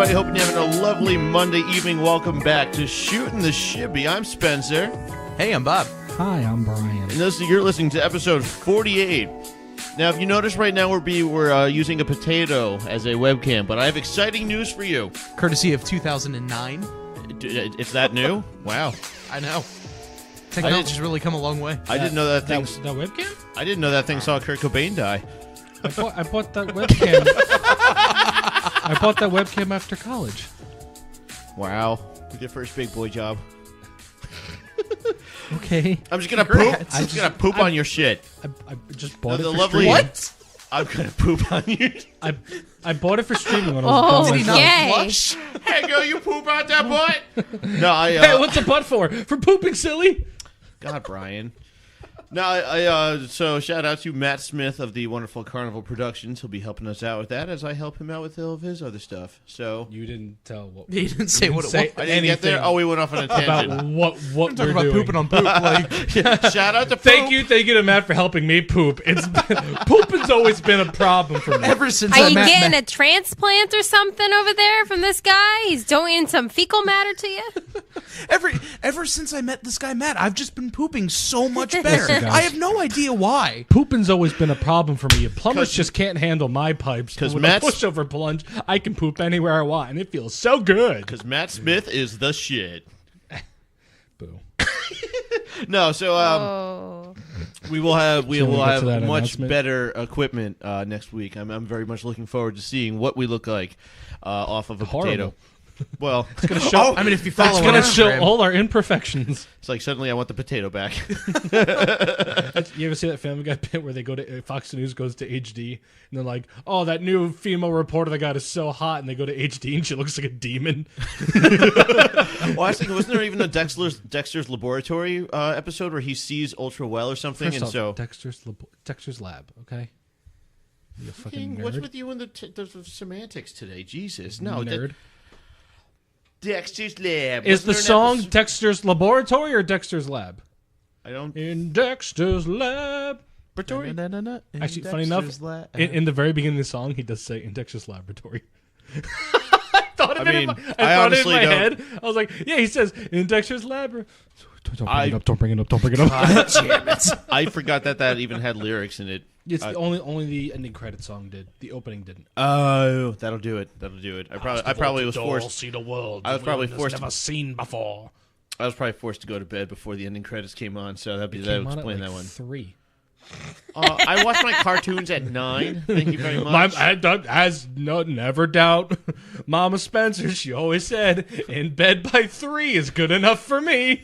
everybody. Hoping you're having a lovely Monday evening. Welcome back to Shootin the Shibby. I'm Spencer. Hey, I'm Bob. Hi, I'm Brian. And you're listening to episode 48. Now, if you notice right now, we're using a potato as a webcam, but I have exciting news for you. Courtesy of 2009. It's that new? Wow. I know. Technology's really come a long way. I didn't know that thing. That webcam? I didn't know that thing saw Kurt Cobain die. I bought that webcam. I bought that webcam after college. Wow. Your first big boy job. Okay. I'm just gonna poop. I'm just gonna poop on your shit. I just bought it for lovely. streaming. What? I'm gonna poop on you. I bought it for streaming when I was Did he done. not yay. flush? Hey, girl, you poop out that butt? No, Hey, what's a butt for? For pooping, silly? God, Brian. No, so shout out to Matt Smith of the wonderful Carnival Productions. He'll be helping us out with that as I help him out with all of his other stuff. So You didn't tell what. He didn't say what it was. I didn't get there. Oh, we went off on a About tangent. what We're we're talking about doing. pooping on poop. Like, Shout out to Thank poop. you to Matt for helping me poop. Pooping's always been a problem for me. ever since Are I you met getting Matt, a transplant or something over there from this guy? He's donating some fecal matter to you? ever since I met this guy Matt, I've just been pooping so much better. Listen, guys. I have no idea why. Pooping's always been a problem for me. Plumbers 'Cause- just can't handle my pipes. 'cause With Matt's- a pushover plunge, I can poop anywhere I want, and it feels so good. Because Matt Smith is the shit. Boo. No, so Oh. we will have Shall we get to that much announcement? better equipment next week. I'm very much looking forward to seeing what we look like off of a Horrible. potato. Well, It's gonna show. I mean, if you follow It's on gonna show Instagram- all our imperfections. it's like suddenly I want the potato back. You ever see that Family Guy bit where they go to Fox News goes to HD and they're like, "Oh, that new female reporter they got is so hot," and they go to HD and she looks like a demon. Well, I was thinking, wasn't there even a Dexter's Laboratory episode where he sees ultra well or something? First and off, so, Dexter's Lab, okay? You fucking nerd. what's with you and the semantics today? Jesus, no, nerd. Dexter's Lab. Is Wasn't the there an song episode- Dexter's Laboratory or Dexter's Lab? I don't. In Dexter's Laboratory. Actually, funny enough, in the very beginning of the song, he does say in Dexter's Laboratory. I thought of I it mean, in I my, I thought it in honestly my don't- head. I was like, yeah, he says in Dexter's Laboratory. Don't I- bring it up. Don't bring it up. Don't bring it up. Damn it. I forgot that even had lyrics in it. It's the only the ending credit song did. The opening didn't. Oh, that'll do it. That'll do it. I probably was forced. See the world. I was probably forced. Never seen before. I was probably forced to go to bed before the ending credits came on, so that would Came on at explain like that one. 3. I watch my cartoons at 9. Thank you very much. Never doubt. Mama Spencer, she always said, in bed by 3 is good enough for me.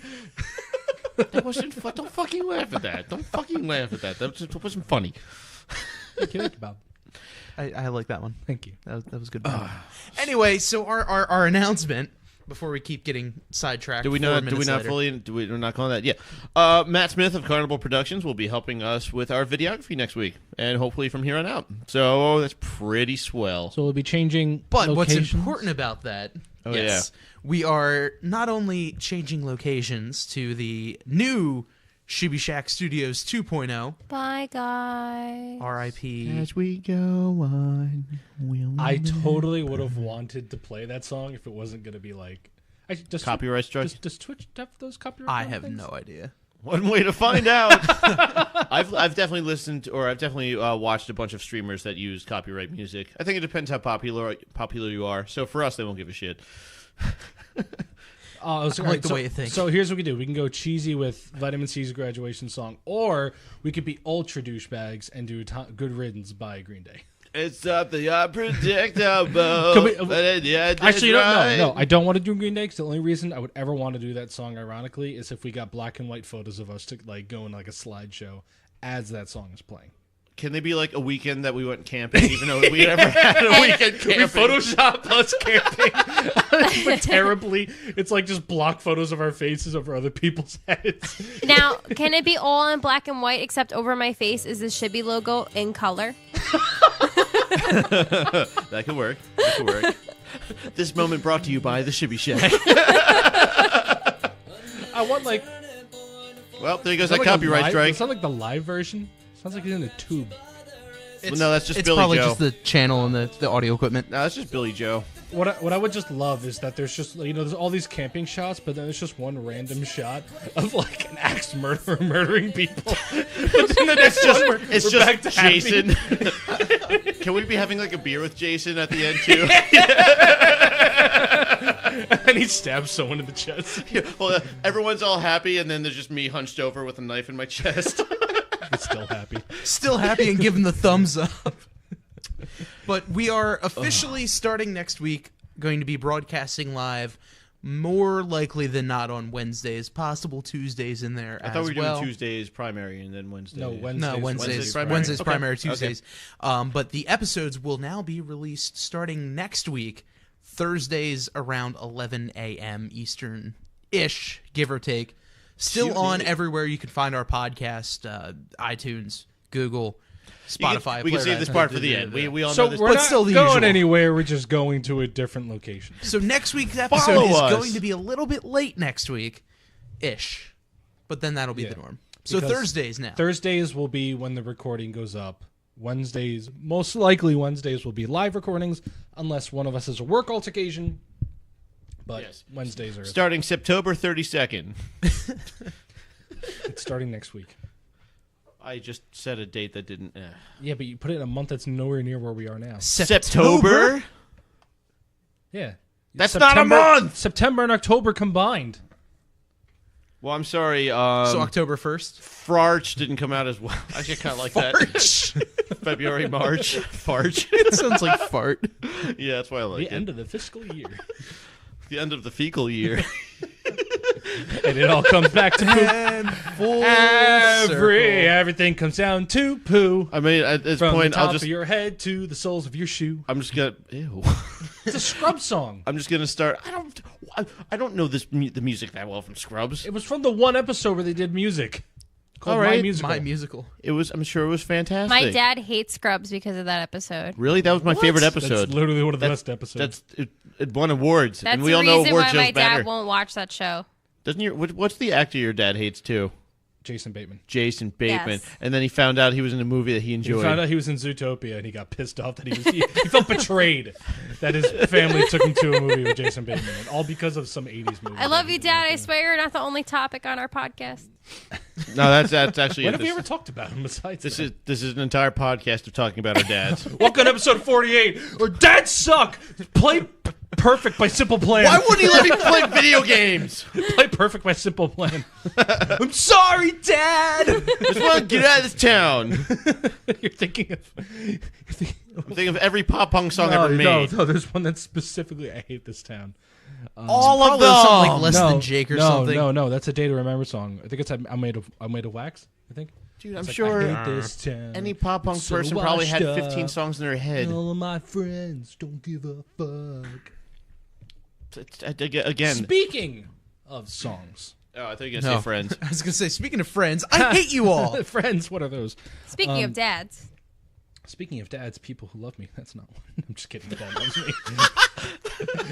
That wasn't. Don't fucking laugh at that. Don't fucking laugh at that. That wasn't funny. Thank you, Bob. I like that one. Thank you. That was good. Anyway, so our announcement before we keep getting sidetracked. Do we 4 not? Do we minutes not later. fully? We're not calling that? Yeah. Matt Smith of Carnival Productions will be helping us with our videography next week, and hopefully from here on out. So that's pretty swell. So we'll be changing But locations. what's important about that? Oh, yes, we are not only changing locations to the new Shibby Shack Studios 2.0. Bye, guys. R.I.P. As we go on, we'll I totally would have wanted to play that song if it wasn't going to be like... Does copyright strike. Does Twitch have those copyright I have things? no idea. One way to find out. I've definitely listened, or I've definitely watched a bunch of streamers that use copyright music. I think it depends how popular you are. So for us, they won't give a shit. I like the way you think. So here's what we do. We can go cheesy with Vitamin C's graduation song, or we could be ultra douchebags and do Good Riddance by Green Day. It's something unpredictable. Can we- but yeah, that's Actually, right. no. I don't want to do Green Day because the only reason I would ever want to do that song, ironically, is if we got black and white photos of us to like go in like a slideshow as that song is playing. Can they be like a weekend that we went camping, even though we never had a weekend camping? We Photoshop us camping, but terribly. It's like just block photos of our faces over other people's heads. Now, can it be all in black and white except over my face is the Shibby logo in color? That could work. That could work. This moment brought to you by the Shibby Shack. I want like... Well, there goes Sound that like a copyright live- strike. It sounds like the live version. Sounds like he's in a tube. No, that's just It's Billy probably Joe. just the channel and the audio equipment. No, that's just Billy Joe. What I would just love is that there's just there's all these camping shots, but then there's just one random shot of like an axe murderer murdering people. But then the next one, It's we're just back to happy. Jason. Can we be having like a beer with Jason at the end too? And he stabs someone in the chest. Well, everyone's all happy, and then there's just me hunched over with a knife in my chest. He's still happy. Still happy and giving the thumbs up. But we are officially starting next week going to be broadcasting live, more likely than not on Wednesdays, possible Tuesdays in there I as thought we were well. doing Tuesdays primary and then Wednesday. No, Wednesdays. No, Wednesdays Wednesdays primary? primary, Okay. Tuesdays. But the episodes will now be released starting next week, Thursdays around 11 a.m. Eastern-ish, give or take. Still on everywhere you can find our podcast, iTunes, Google, Spotify. We can Player save this FM. part for the end. We all So know this. we're But not still the going usual. anywhere. We're just going to a different location. So next week's episode Follow is us. going to be a little bit late next week-ish. But then that'll be the norm. So Because Thursdays now. Thursdays will be when the recording goes up. Wednesdays, most likely Wednesdays will be live recordings, unless one of us has a work altercation. But Yes. Wednesdays are Starting September 32nd. it's starting next week. I just said a date that didn't. Yeah, but you put it in a month that's nowhere near where we are now. September? Yeah. That's not a month! September and October combined. Well, I'm sorry. So October 1st. Farch didn't come out as well. Actually, I kind of like that. February, March. Farch. It sounds like fart. Yeah, that's why I like The it. end of the fiscal year. The end of the fecal year. And it all comes back to poop. And full circle. Everything comes down to poo. I mean, at this From point, the top I'll just. of your head to the soles of your shoe. I'm just gonna. Ew. It's a Scrubs song. I'm just gonna start. I don't know the music that well from Scrubs. It was from the one episode where they did music. Called All right. My Musical. My musical. It was. I'm sure it was fantastic. My dad hates Scrubs because of that episode. Really, that was my favorite That's episode. literally one of the best episodes. It won awards, That's and we the all know reason award why shows my dad better. won't watch that show. Doesn't your what's the actor your dad hates too? Jason Bateman. Jason Bateman. Yes. And then he found out he was in a movie that he He enjoyed. found out he was in Zootopia and he got pissed off that he felt betrayed that his family took him to a movie with Jason Bateman, and all because of some 80s movie. I love you, Dad. I swear you're not the only topic on our podcast. No, that's actually When it. have we ever talked about him besides This that? is an entire podcast of talking about our dads. Welcome to episode 48, where dads suck. Play Perfect by Simple Plan. Why wouldn't he let me play video games? Play Perfect by Simple Plan? I'm sorry, Dad. Just want to get out of this town. You're thinking of... I'm thinking of every pop punk song no, ever made. No, there's one that's specifically, I hate this town. All of Probably them. something like Less Than Jake or something. No, that's a Day to Remember song. I think it's I'm made of wax, I think. Dude, I'm It's like, sure I hate this town. any pop punk So person probably had washed 15 up. songs in their head. All of my friends don't give a fuck. Again. Speaking of songs. Oh, I thought you were going to say Friends. I was going to say, speaking of friends, I hate you all. Friends, what are those? Speaking of dads, Speaking of dads, people who love me. That's not one. I'm just kidding. Dad loves me.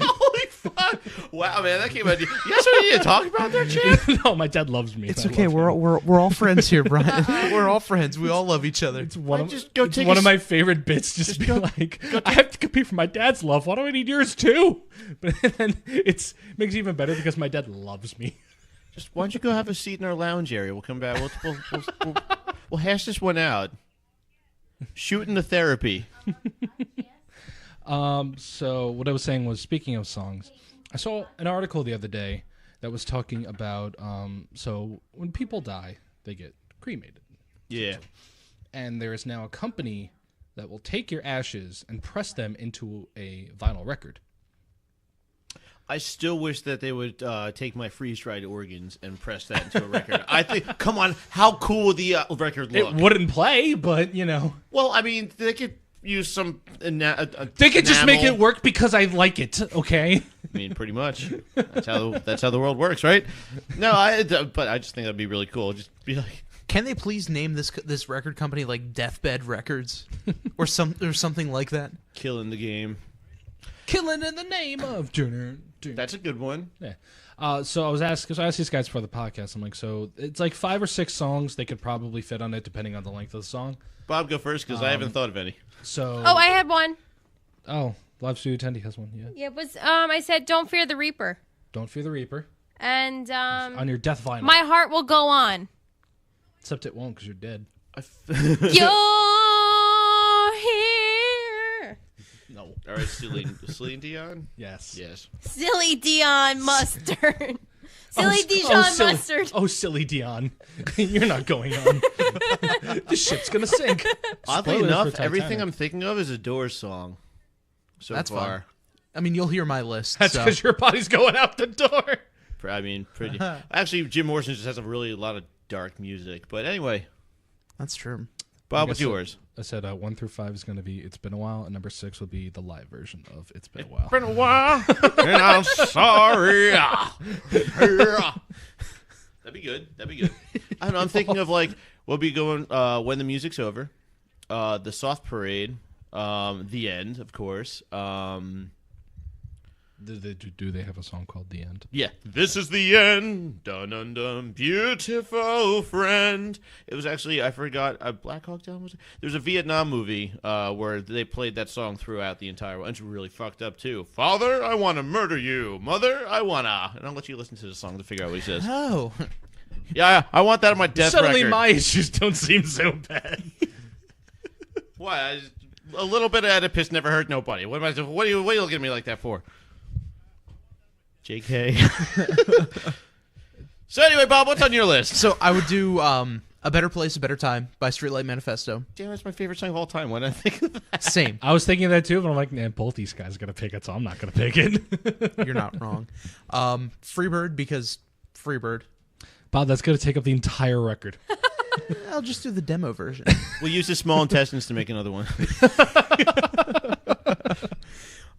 Holy fuck. Wow, man, that came out. You guys what you need to talk about there, Chad? No, my dad loves me. It's I okay. love him. We're all friends here, Brian. We're all friends. We all love each other. It's one, of, just go it's take one a of my favorite bits. Just be go- like, I have to compete for my dad's love. Why do I need yours too? But then it makes it even better because my dad loves me. Just why don't you go have a seat in our lounge area? We'll come back. We'll hash this one out. Shootin the Therapy. So what I was saying was, speaking of songs, I saw an article the other day that was talking about so when people die, they get cremated. Yeah. And there is now a company that will take your ashes and press them into a vinyl record. I still wish that they would take my freeze-dried organs and press that into a record. I think, come on, how cool would the record look? It wouldn't play, but you know, Well, I mean, they could use some. they could just make it work because I like it. Okay. I mean, pretty much. That's how the world works, right? No, but I just think that'd be really cool. Just be like, Can they please name this record company like Deathbed Records or something like that? killing the game. Killing in the name of. That's a good one. Yeah. So I asked these guys for the podcast. I'm like, so it's like 5 or 6 songs they could probably fit on it, depending on the length of the song. Bob, go first because I haven't thought of any. So. Oh, I had one. Oh, Live Studio Tendy has one. Yeah. Yeah, it was I said Don't Fear the Reaper. Don't Fear the Reaper. And On your death vinyl. My Heart Will Go On. Except it won't because you're dead. You're here. No. All right, Celine Dion? Yes. Yes. Silly Dion Mustard. Silly Dijon Mustard. Oh, silly Dion. You're not going on. This ship's going to sink. Oddly Spoilers enough, for everything Titanic. I'm thinking of is a Doors song. So That's far. fun. I mean, you'll hear my list. That's so. because your body's going out the door. I mean, pretty. Actually, Jim Morrison just has a lot of dark music. But anyway, That's true. Bob, what's yours? I said 1 through 5 is going to be It's Been a While, and number 6 would be the live version of It's Been a While. Been a while, and I'm sorry. That'd be good. That'd be good. I don't know. I'm thinking of we'll be going When the Music's Over, the Soft Parade, the End, of course. Do they have a song called The End? Yeah, this is the end. Dun dun dun, beautiful friend. It was actually I forgot. Black Hawk Down was. There's a Vietnam movie where they played that song throughout the entire one. It's really fucked up too. Father, I want to murder you. Mother, I wanna. And I'll let you listen to the song to figure out what he says. Oh. Yeah, I want that on my death Suddenly record. my issues don't seem so bad. Why? A little bit of Oedipus never hurt nobody. What are you looking at me like that for? JK. So anyway, Bob, what's on your list? So I would do A Better Place, A Better Time by Streetlight Manifesto. Damn, that's my favorite song of all time. Why did I think of that? Same. I was thinking of that too, but I'm like, man, both these guys are going to pick it, so I'm not going to pick it. You're not wrong. Freebird because Freebird. Bob, that's going to take up the entire record. I'll just do the demo version. We'll use the small intestines to make another one.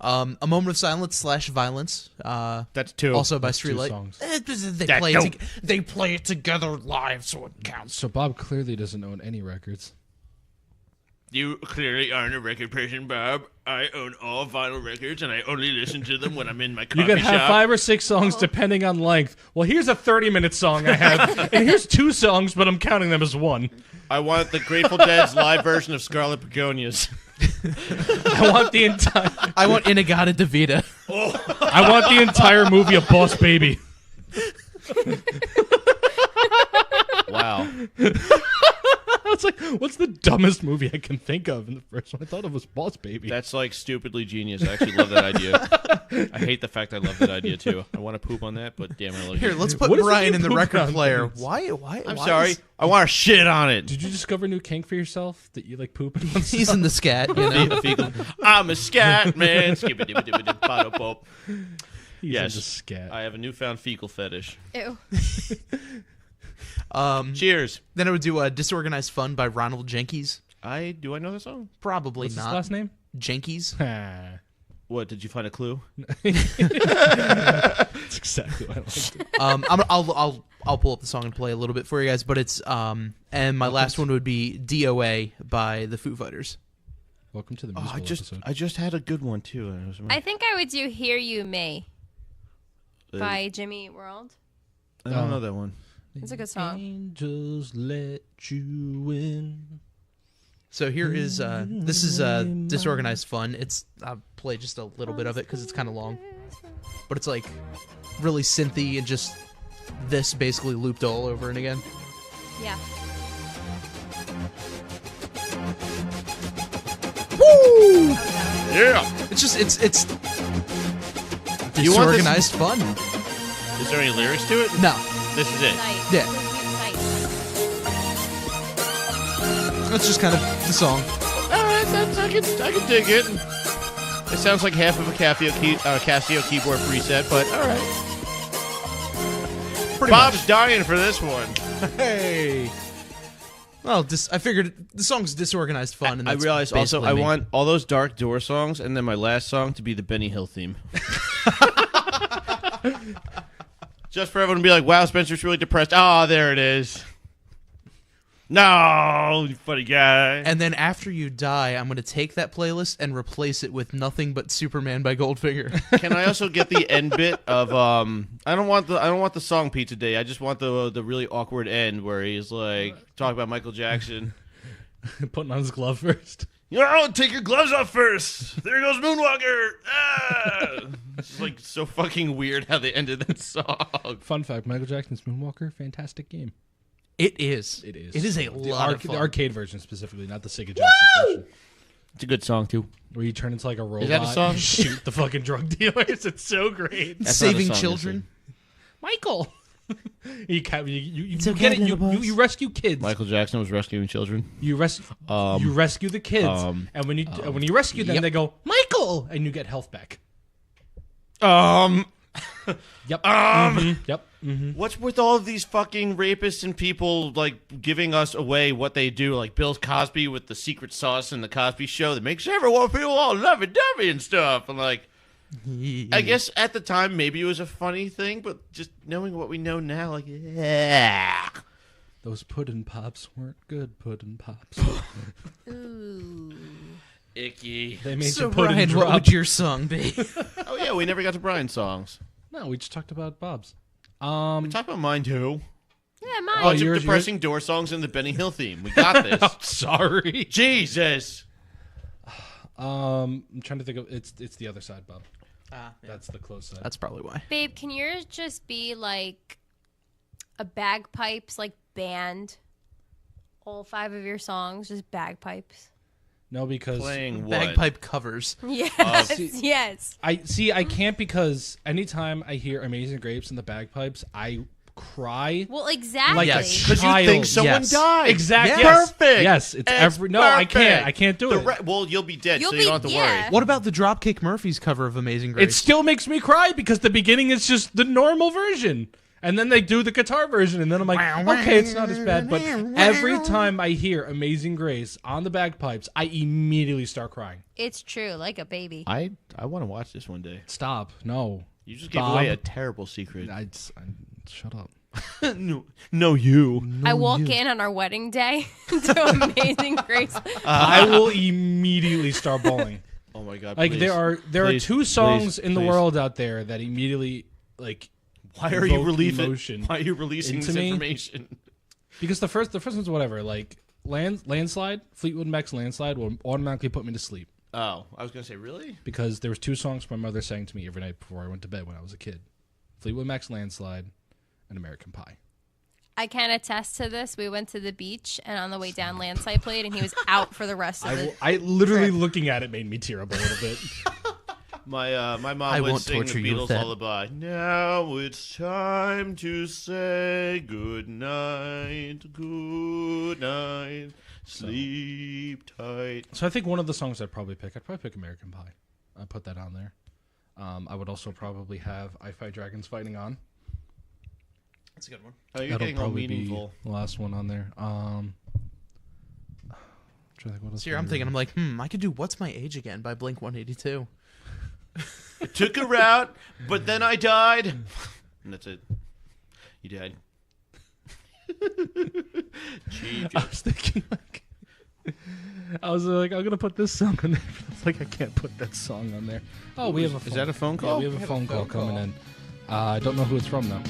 A Moment of Silence / Violence. That's two. Also by That's two Streetlight. songs. They play it together live, so it counts. So Bob clearly doesn't own any records. You clearly aren't a record person, Bob. I own all vinyl records, and I only listen to them when I'm in my coffee You could have shop. 5 or 6 songs depending on length. Well, here's a 30-minute song I have, and here's 2 songs, but I'm counting them as 1. I want the Grateful Dead's live version of Scarlet Begonias. I want the entire. I want Inagata Davida. I want the entire movie of Boss Baby. Wow. I was like, what's the dumbest movie I can think of? And the first one I thought of was Boss Baby. That's stupidly genius. I actually love that idea. I hate the fact I love that idea too. I want to poop on that, but damn it, I love Here, it. let's put What is it Brian you in the poop record on player. things? Why? I'm sorry. I want to shit on it. Did you discover a new kink for yourself that you like pooping on? He's in the scat, you know. Fecal. I'm a scat man. Skibidi-bidi-bidi-bada-bop. He's Yes. into scat. I have a newfound fecal fetish. Ew. Cheers. Then I would do Disorganized Fun by Ronald Jenkins. Do I know the song? Probably What's his not. last name? Jenkins. That's What, did you find a clue? exactly what I liked it. I'll pull up the song and play a little bit for you guys, but it's and my last one would be DOA by the Foo Fighters. Welcome to the Oh, musical episode. I just had a good one too. and it was- I think I would do Hear You May Uh, by Jimmy Eat World. I don't know that one. It's a good song. Angels let you in. So here is this is Disorganized Fun. I'll play just a little bit of it because it's kind of long, but it's like really synthy and just this basically looped all over and again. Yeah. Woo! Yeah. It's just it's You want this- Disorganized Fun. Is there any lyrics to it? No, This is it. Nice. Yeah. Nice. that's just kind of the song. All right, I can dig it. It sounds like half of a Casio keyboard preset, but all right. Pretty Bob's dying for this one. much. Hey. Well, I figured the song's Disorganized Fun, and I that's realized also basically I me. want all those Dark Door songs, and then my last song to be the Benny Hill theme. Just for everyone to be like, wow, Spencer's really depressed. Oh, there it is. No, you funny guy. And then after you die, I'm going to take that playlist and replace it with Nothing But Superman by Goldfinger. Can I also get the end bit of I don't want the song Pizza Day. I just want the really awkward end where he's like talking about Michael Jackson. Putting on his glove first. Take your gloves off first. There goes Moonwalker. Ah! It's like so fucking weird how they ended that song. Fun fact: Michael Jackson's Moonwalker, fantastic game. It is. It is. It is a lot of fun. The arcade version specifically, not the Sega Genesis version. It's a good song too. Where you turn into like a robot that a song? and shoot the fucking drug dealers. It's so great. That's not a Saving song, children. Michael. You rescue kids. Michael Jackson was rescuing children. You rescue the kids, and when you rescue them, Yep. they go Michael, and you get health back. Um, Yep. Yep. what's with all of these fucking rapists and people like giving us away what they do? Like Bill Cosby with the secret sauce in the Cosby Show that makes everyone feel all lovey-dovey and stuff. And like, I guess at the time maybe it was a funny thing, but just knowing what we know now, like, yeah. Those puddin' pops weren't good puddin' pops. Ooh. Icky. They made So you puddin' Brian, drop. what would your song be? Oh yeah, we never got to Brian's songs. No, we just talked about Bob's. We talked about mine too. Yeah, mine. Bunch of yours- depressing door songs and the Benny Hill theme. We got this. Sorry. Jesus. I'm trying to think of it's the other side, Bob. Yeah. That's the close side. That's probably why. Babe, can yours just be like a bagpipes like band? All 5 of your songs, just bagpipes. No, because Playing what? Bagpipe covers. Yes, yes. I can't because anytime I hear Amazing Grapes and the bagpipes, I cry. Well, exactly. Like Yes. a Because you child. think someone Yes. died. Exactly. Yes. Perfect. Yes, it's every. No, I can't. I can't do it. Well, you'll be dead, You'll so you don't have to be- worry. yeah. What about the Dropkick Murphys cover of Amazing It Grace? still makes me cry because the beginning is just the normal version. And then they do the guitar version, and then I'm like, okay, it's not as bad. But every time I hear Amazing Grace on the bagpipes, I immediately start crying. It's true, like a baby. I want to watch this one day. Stop. No. You just gave Bob. away a terrible secret. Shut up. no, you. I walk in on our wedding day to Amazing Grace. I will immediately start bawling. Oh my god! Like please. there are Please, 2 songs please, in the please. world out there that immediately like. Why are you evoke releasing? emotion Why are you releasing into this me? information? Because the first one's whatever. Like landslide, Fleetwood Mac's Landslide will automatically put me to sleep Oh, I was gonna say really. because there was 2 songs my mother sang to me every night before I went to bed when I was a kid: Fleetwood Mac's Landslide and American Pie. I can attest to this. We went to the beach, and on the way down, Landslide played, and he was out for the rest of the. I literally looking at it made me tear up a little bit. My mom I would won't sing torture the you with Beatles that. lullaby. Now it's time to say good night, sleep tight. So I think one of the songs I'd probably pick American Pie. I'd put that on there. I would also probably have I Fight Dragons Fighting On. That's a good one. Oh, you're That'll getting all probably meaningful. be the last one on there. Trying to think what else So here I'm thinking, I'm like, I could do What's My Age Again by Blink 182. I took her out, but then I died. And that's it. You died. Cheek. I was thinking like, I'm gonna put this song on there. I was like, I can't put that song on there. Oh, we have a phone. Is that a phone Yeah, call? we have a phone call coming in. I don't know who it's from though.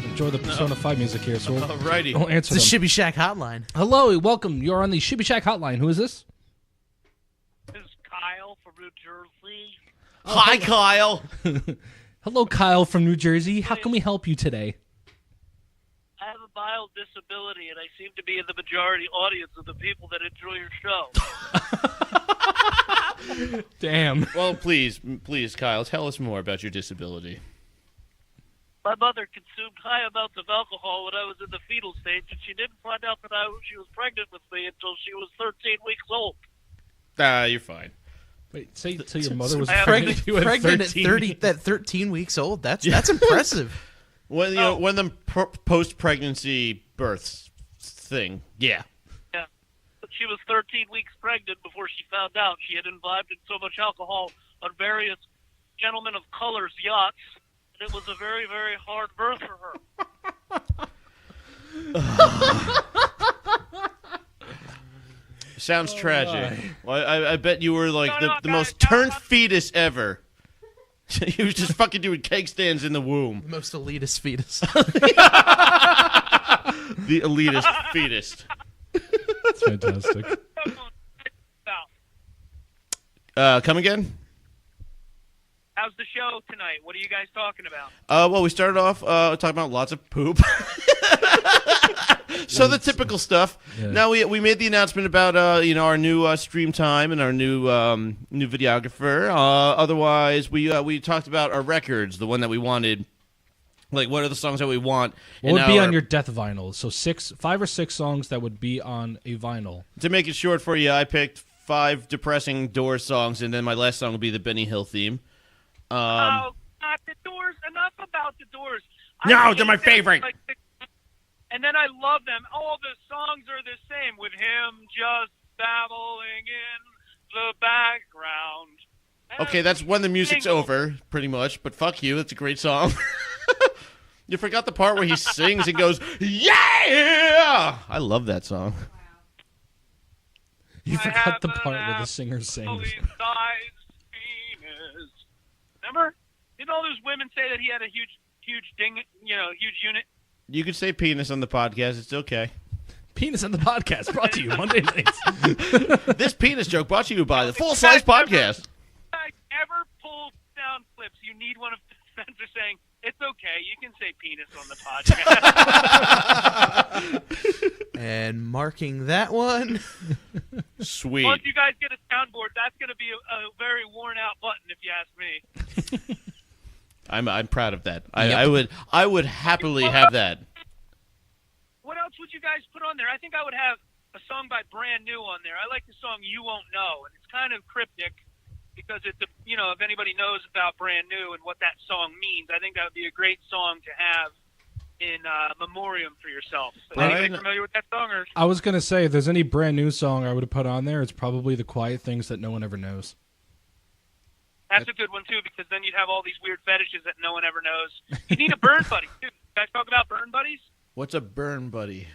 Enjoy the Persona 5 music here, so Alrighty. we'll answer It's the them. Shibby Shack hotline. Hello, welcome. You're on the Shibby Shack hotline. Who is this? This is Kyle from New Jersey. Hi, Kyle. Hello, Kyle from New Jersey. How can we help you today? I have a mild disability, and I seem to be in the majority audience of the people that enjoy your show. Damn. Well, please, Kyle, tell us more about your disability. My mother consumed high amounts of alcohol when I was in the fetal stage, and she didn't find out that she was pregnant with me until she was 13 weeks old. You're fine. Wait, say your mother was Pregnant, pregnant, pregnant at 13 weeks old. That's impressive. When when the post-pregnancy births thing, yeah. Yeah. But she was 13 weeks pregnant before she found out she had imbibed in so much alcohol on various gentlemen of color's yachts, and it was a very, very hard birth for her. Sounds tragic. Well, I bet you were like No, the no, most no, turned no. fetus ever. He was just fucking doing keg stands in the womb. Most elitist fetus. The elitist fetus. That's fantastic. No, Come again? How's the show tonight? What are you guys talking about? Well, we started off talking about lots of poop. So the typical stuff. Yeah. Now we made the announcement about our new stream time and our new videographer. Otherwise, we talked about our records, the one that we wanted. Like, what are the songs that we want? What would be on your death vinyl? So 5 or 6 songs that would be on a vinyl. To make it short for you, I picked 5 depressing Doors songs, and then my last song will be the Benny Hill theme. Oh, God, the Doors. Enough about the Doors. No, they're my favorite. And then I love them. All the songs are the same, with him just babbling in the background. Okay, that's when the music's over, pretty much. But fuck you, it's a great song. You forgot the part where he sings and goes, yeah! I love that song. You forgot the part where the singer sings. Remember? Didn't all those women say that he had a huge ding, huge unit? You could say penis on the podcast. It's okay. Penis on the podcast, brought to you Monday nights. This penis joke brought to you by the Full Size Podcast. If I ever pull sound clips, you need one of the Spencer saying, "It's okay, you can say penis on the podcast." And marking that one. Sweet. Once you guys get a soundboard, that's going to be a very worn out button, if you ask me. I'm proud of that. Yep. I would happily have that. What else would you guys put on there? I think I would have a song by Brand New on there. I like the song "You Won't Know," and it's kind of cryptic because it's if anybody knows about Brand New and what that song means, I think that would be a great song to have in memoriam for yourself. Is anybody familiar with that song? Or? I was gonna say, if there's any Brand New song I would have put on there, it's probably "The Quiet Things That No One Ever Knows." That's a good one too, because then you'd have all these weird fetishes that no one ever knows. You need a burn buddy too. You guys talk about burn buddies? What's a burn buddy?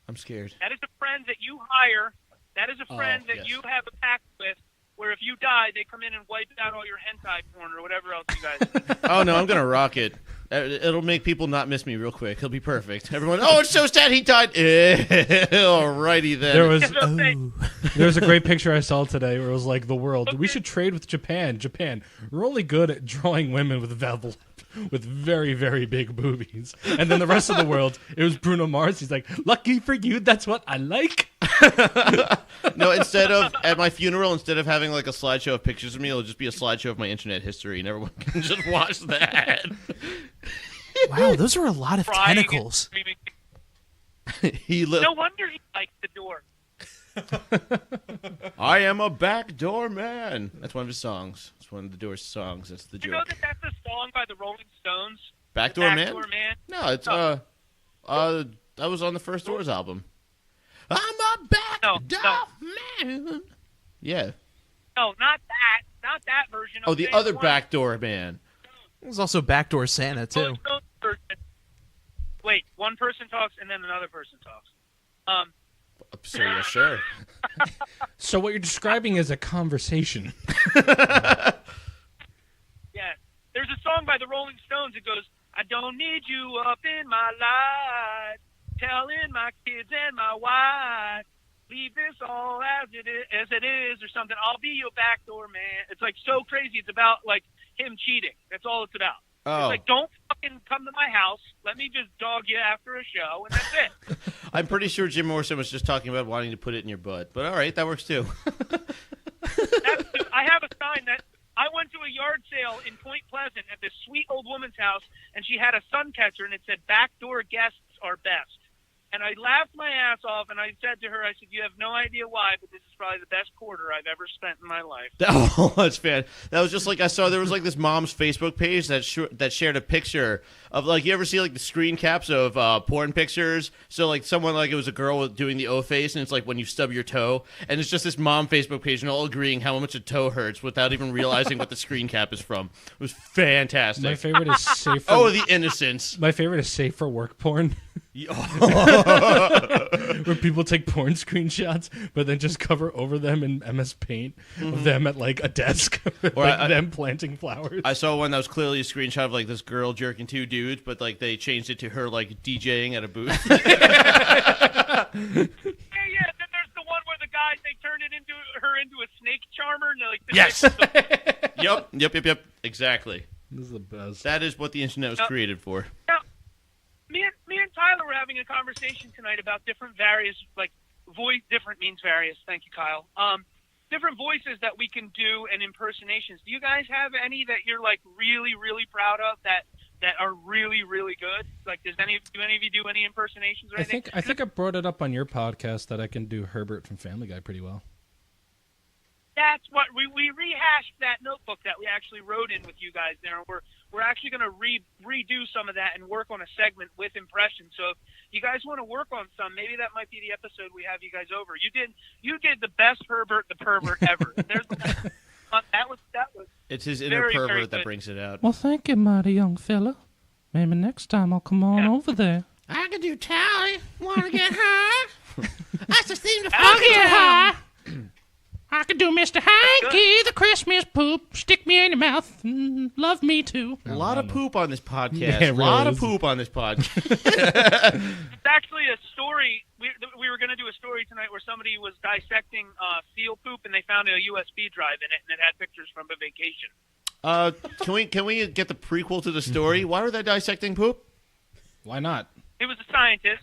I'm scared. That is a friend that you hire. That is a friend that yes. you have a pact with, where if you die, they come in and wipe out all your hentai porn or whatever else you guys do. Oh, no, I'm going to rock it. It'll make people not miss me real quick. He'll be perfect. Everyone, it's so sad he died. Alrighty then. There was a great picture I saw today where it was like the world. We should trade with Japan. Japan, we're only good at drawing women with very, very big boobies. And then the rest of the world, it was Bruno Mars. He's like, lucky for you, that's what I like. No, instead of, at my funeral, instead of having like a slideshow of pictures of me, it'll just be a slideshow of my internet history, and everyone can just watch that. Wow, those are a lot of Crying and tentacles. screaming. No No wonder he liked the door. I am a backdoor man. That's one of his songs. It's one of the Doors songs. That's the You know joke. that that's a song by the Rolling Stones? Backdoor Man? Backdoor Man? No, it's that was on the first Doors album. I'm a backdoor man. Yeah. No, not that. Not that version. Oh, the Okay, other one- Backdoor Man. There's also Backdoor Santa, too. Rolling Stones version. Wait, one person talks and then another person talks. So, yeah, sure. So what you're describing is a conversation. Yeah. There's a song by the Rolling Stones that goes, I don't need you up in my life, telling my kids and my wife, leave this all as it is or something. I'll be your backdoor man. It's like so crazy. It's about like him cheating. That's all it's about. Oh. It's like, don't fucking come to my house. Let me just dog you after a show, and that's it. I'm pretty sure Jim Morrison was just talking about wanting to put it in your butt. But all right, that works too. I have a sign that I went to a yard sale in Point Pleasant at this sweet old woman's house, and she had a sun catcher, and it said, backdoor guests are best. And I laughed my ass off, and I said to her, I said, you have no idea why, but this is probably the best quarter I've ever spent in my life. Oh, that's bad. That was just like I saw there was like this mom's Facebook page that shared a picture of like, you ever see like the screen caps of porn pictures? So like someone, like it was a girl doing the O face, and it's like when you stub your toe, and it's just this mom Facebook page and all agreeing how much a toe hurts without even realizing what the screen cap is from. It was fantastic. My favorite is safe for the innocence. My favorite is safe for work porn. Where people take porn screenshots, but then just cover over them in MS Paint of them at like a desk, with, Or like, them planting flowers. I saw one that was clearly a screenshot of like this girl jerking two dudes, but like they changed it to her like DJing at a booth. Yeah, then there's the one where the guy, they turned her into a snake charmer? No, like, Yes. Yep. Exactly. This is the best. That is what the internet was created for. Now, me and Tyler were having a conversation tonight about different various, like, different means various. Thank you, Kyle. Different voices that we can do and impersonations. Do you guys have any that you're, like, really, really proud of that are really, really good? Like, do any of you do any impersonations or anything? I think I brought it up on your podcast that I can do Herbert from Family Guy pretty well. That's what we rehashed that notebook that we actually wrote in with you guys there. And we're actually going to redo some of that and work on a segment with impressions. So if you guys want to work on some, maybe that might be the episode we have you guys over. You did the best Herbert the pervert ever. That was. It's his inner very, pervert very that good. brings it out. Well, thank you, mighty young fella. Maybe next time I'll come on over there. I can do Tally. Want to get high? That's the theme to I'll get high. I can do Mr. Hanky, the Christmas poop. Stick me in your mouth. Love me too. A lot of poop on this podcast. Yeah, it a lot really of is. poop on this podcast. It's actually a story. We were going to do a story tonight where somebody was dissecting seal poop and they found a USB drive in it and it had pictures from a vacation. Can we get the prequel to the story? Why were they dissecting poop? Why not? It was a scientist.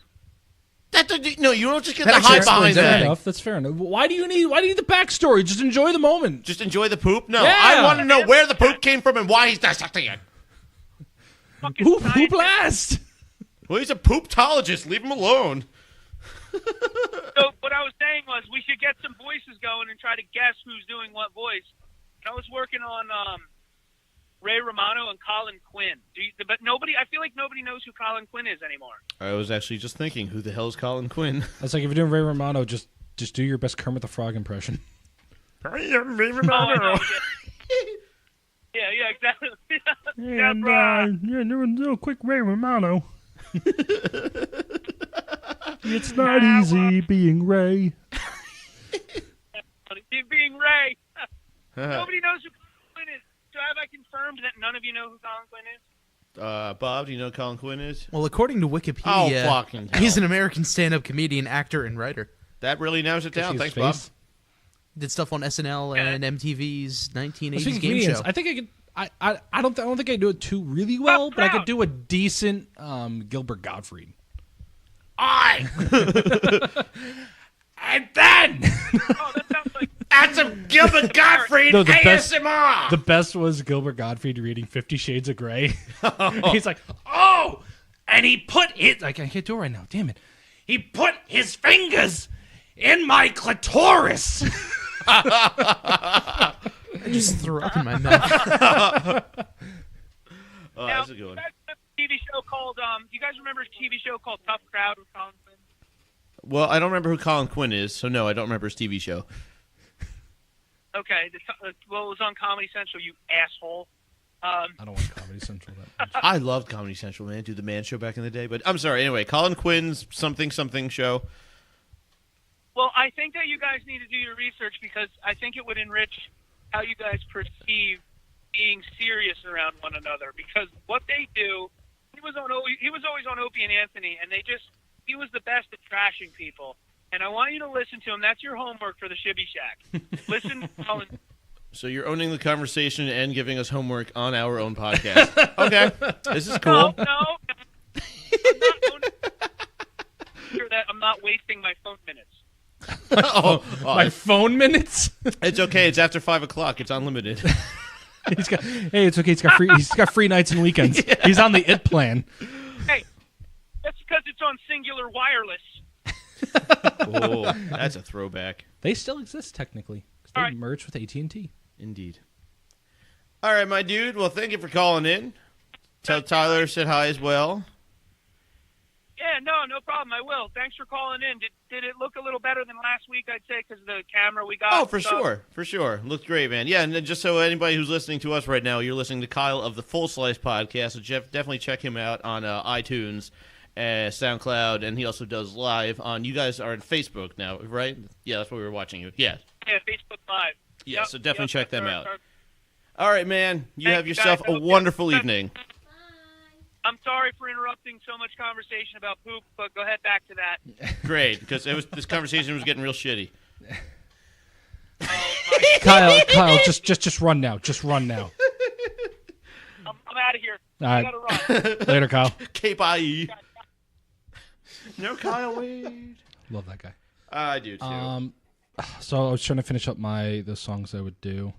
No, you don't just get That the actually hype behind explains that. everything. Enough. That's fair enough. Why do you need the backstory? Just enjoy the moment. Just enjoy the poop? No, Yeah. I want to know where the poop came from and why he's dissecting it. Fucking Poop scientist. blast. Well, he's a pooptologist. Leave him alone. So what I was saying was we should get some voices going and try to guess who's doing what voice. I was working on Ray Romano and Colin Quinn. But I feel like nobody knows who Colin Quinn is anymore. I was actually just thinking, who the hell is Colin Quinn? That's like if you're doing Ray Romano, just do your best Kermit the Frog impression. I am Ray Oh, I know, yeah, exactly. Yeah, bro. no quick Ray Romano. It's not easy being Ray. Being Ray. Nobody knows who Colin Quinn is. So have I confirmed that none of you know who Colin Quinn is? Bob, do you know who Colin Quinn is? Well, according to Wikipedia, Oh, fucking hell. he's an American stand-up comedian, actor, and writer. That really narrows it down. His Thanks, Bob. face. Did stuff on SNL and MTV's 1980s Speaking of game comedians, show. I think I could. I don't think I do it too really well, but I could proud. do a decent Gilbert Gottfried. I. And then Oh, that sounds like That's a Gilbert Gottfried No, the best- ASMR. the best was Gilbert Gottfried reading 50 Shades of Grey. He's like, oh, and he put it. I can't do it right now. Damn it. He put his fingers in my clitoris. I just threw up in my mouth. Oh, now, that's a good one. you guys remember a TV show called you guys remember a TV show called Tough Crowd with Colin Quinn? Well, I don't remember who Colin Quinn is, so no, I don't remember his TV show. Okay, well, it was on Comedy Central, you asshole. I don't want Comedy Central that much. I loved Comedy Central, man. Do the Man Show back in the day, but I'm sorry. Anyway, Colin Quinn's something show. Well, I think that you guys need to do your research because I think it would enrich how you guys perceive being serious around one another. Because what they do, he was always on Opie and Anthony, and he was the best at trashing people. And I want you to listen to him. That's your homework for the Shibby Shack. Listen to Colin. So you're owning the conversation and giving us homework on our own podcast. Okay, this is cool. No. I'm not wasting my phone minutes. My phone minutes? It's okay. It's after 5 o'clock. It's unlimited. It's okay. He's got free nights and weekends. Yeah. He's on the IT plan. Hey, that's because it's on Singular Wireless. Oh, that's a throwback. They still exist technically. 'Cause they All right. merged with AT&T. Indeed. All right, my dude. Well, thank you for calling in. Tell Tyler said hi as well. Yeah, no problem. I will. Thanks for calling in. Did it look a little better than last week, I'd say, because of the camera we got? Oh, for sure. Looked great, man. Yeah, and then just so anybody who's listening to us right now, you're listening to Kyle of the Full Slice podcast, so definitely check him out on iTunes, SoundCloud, and he also does live on, you guys are on Facebook now, right? Yeah, that's where we were watching you. Yeah. Yeah, Facebook Live. Yeah, Yep, so definitely check them that's out. our- All right, man. You Thanks, have yourself guys. a wonderful evening. I'm sorry for interrupting so much conversation about poop, but go ahead back to that. Great, because this conversation was getting real shitty. Oh, Kyle, just run now. Just run now. I'm out of here. All I right. gotta run. Later, Kyle. K-bye. No Kyle Wade. Love that guy. I do too. So I was trying to finish up the songs I would do.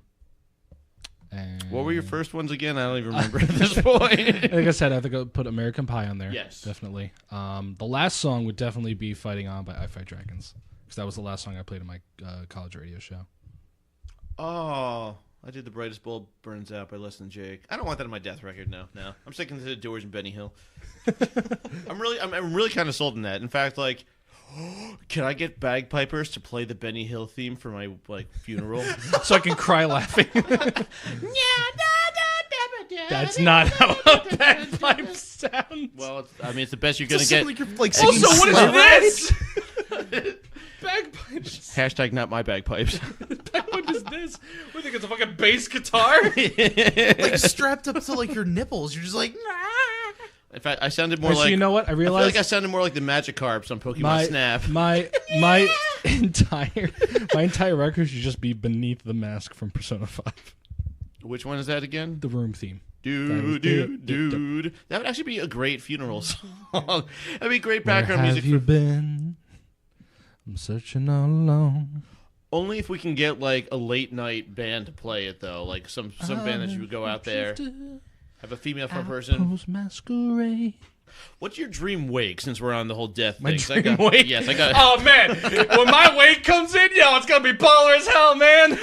And What were your first ones again? I don't even remember at this point. like I said, I think I put American Pie on there. Yes. Definitely. The last song would definitely be Fighting On by I Fight Dragons. Because that was the last song I played in my college radio show. Oh, I did The Brightest Bulb Burns Out by Less Than Jake. I don't want that on my death record now. No. I'm sticking to the Doors and Benny Hill. I'm really kind of sold on that. In fact, like, can I get bagpipers to play the Benny Hill theme for my funeral? So I can cry laughing. That's not how a bagpipe sounds. Well, it's the best you're gonna get. Like you're like singing Also, what slow. is this? Bagpipes. Hashtag not my bagpipes. What is this? What do you think it's a fucking bass guitar? Like strapped up to like your nipples. You're just like. In fact, I sounded more Actually, like. you know what? I I feel realized like I sounded more like the Magikarps on Pokemon Snap. My entire record should just be Beneath the Mask from Persona 5. Which one is that again? The Room theme. Dude. That would actually be a great funeral song. That'd be great background Where music. have you been? I'm searching all alone. Only if we can get like a late night band to play it though, like some band that you would go out there, have a female front person. Masquerade. What's your dream wake? Since we're on the whole death My thing, dream wake? Yes, I got. Oh man, when my wake comes in, yo, it's gonna be baller as hell, man.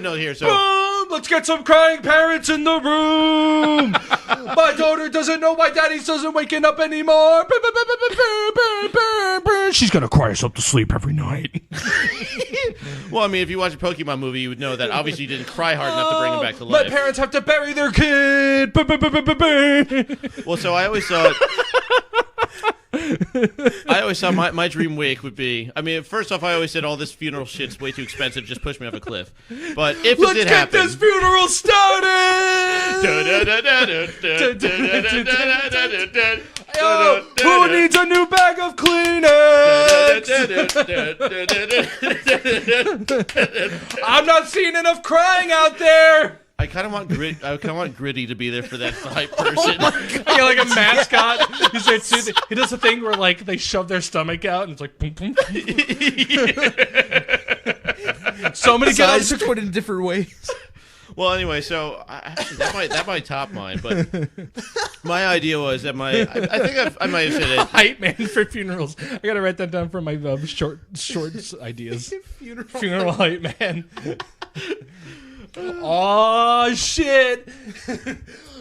No, here. So Boom! Let's get some crying parents in the room. My daughter doesn't know why daddy doesn't waking up anymore. She's gonna cry herself to sleep every night. well, I mean, if you watch a Pokemon movie, you would know that obviously you didn't cry hard enough to bring him back to life. My parents have to bury their kid. Well, so I always thought my dream wake would be. I mean, first off, I always said all this funeral shit's way too expensive. Just push me off a cliff. But if it did happen, let's get this funeral started. Yo, who needs a new bag of Kleenex? I'm not seeing enough crying out there. I kind of want Gritty to be there for that hype person. I got like a mascot. He does a thing where like they shove their stomach out and it's like boom, boom. So many guys Sides put in different ways. Well, anyway, so that might top mine, but my idea was that I think I might have said it. Hype man for funerals. I gotta write that down for my shorts ideas. Funeral hype man. Oh shit!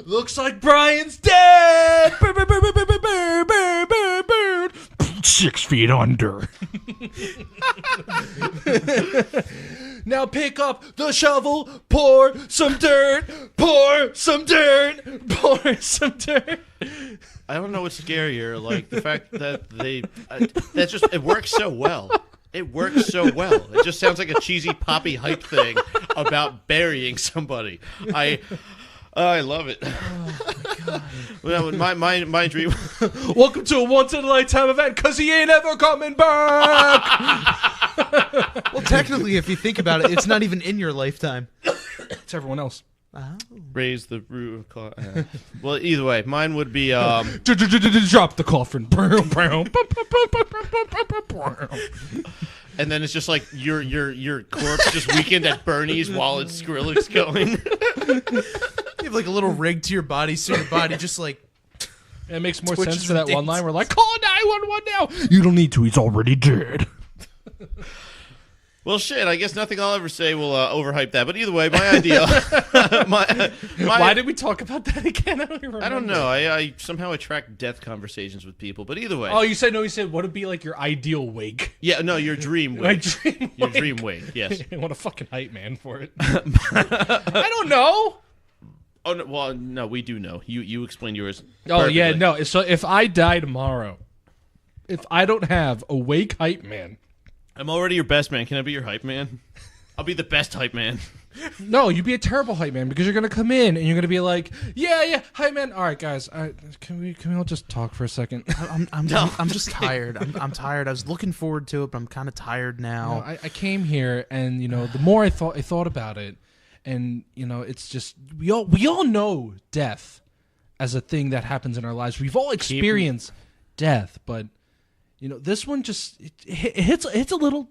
Looks like Brian's dead. 6 feet under. Now pick up the shovel, pour some dirt, pour some dirt, pour some dirt. I don't know what's scarier, like the fact that it works so well. It works so well. It just sounds like a cheesy poppy hype thing about burying somebody. I love it. Oh my god! Well, my dream. Welcome to a once in a lifetime event, cause he ain't ever coming back. Well, technically, if you think about it, it's not even in your lifetime. It's everyone else. Raise the roof. Well, either way, mine would be drop the coffin. And then it's just like your corpse just weakened at Bernie's while it's Skrillex going. You have like a little rig to your body, so your body just like. It makes more Twitches sense for that and one line. dances. We're like, call 911 now. You don't need to. He's already dead. Well, shit. I guess nothing I'll ever say will overhype that. But either way, my idea. Why did we talk about that again? I don't even remember. I don't know. I somehow attract death conversations with people. But either way. Oh, you said what would be like your ideal wake? Yeah, no, your dream My wake. dream Your wake. dream wake, yes. I want a fucking hype man for it. I don't know. Oh, no, well, no, we do know. You explained yours. Oh, yeah, perfectly. no. So if I die tomorrow, if I don't have a wake hype man. I'm already your best man. Can I be your hype man? I'll be the best hype man. No, you'd be a terrible hype man because you're gonna come in and you're gonna be like, yeah, hype man. All right, guys, can we all just talk for a second? I'm just tired. I'm tired. I was looking forward to it, but I'm kind of tired now. I came here, and the more I thought about it, and it's just we all know death as a thing that happens in our lives. We've all experienced death, but this one just it hits a little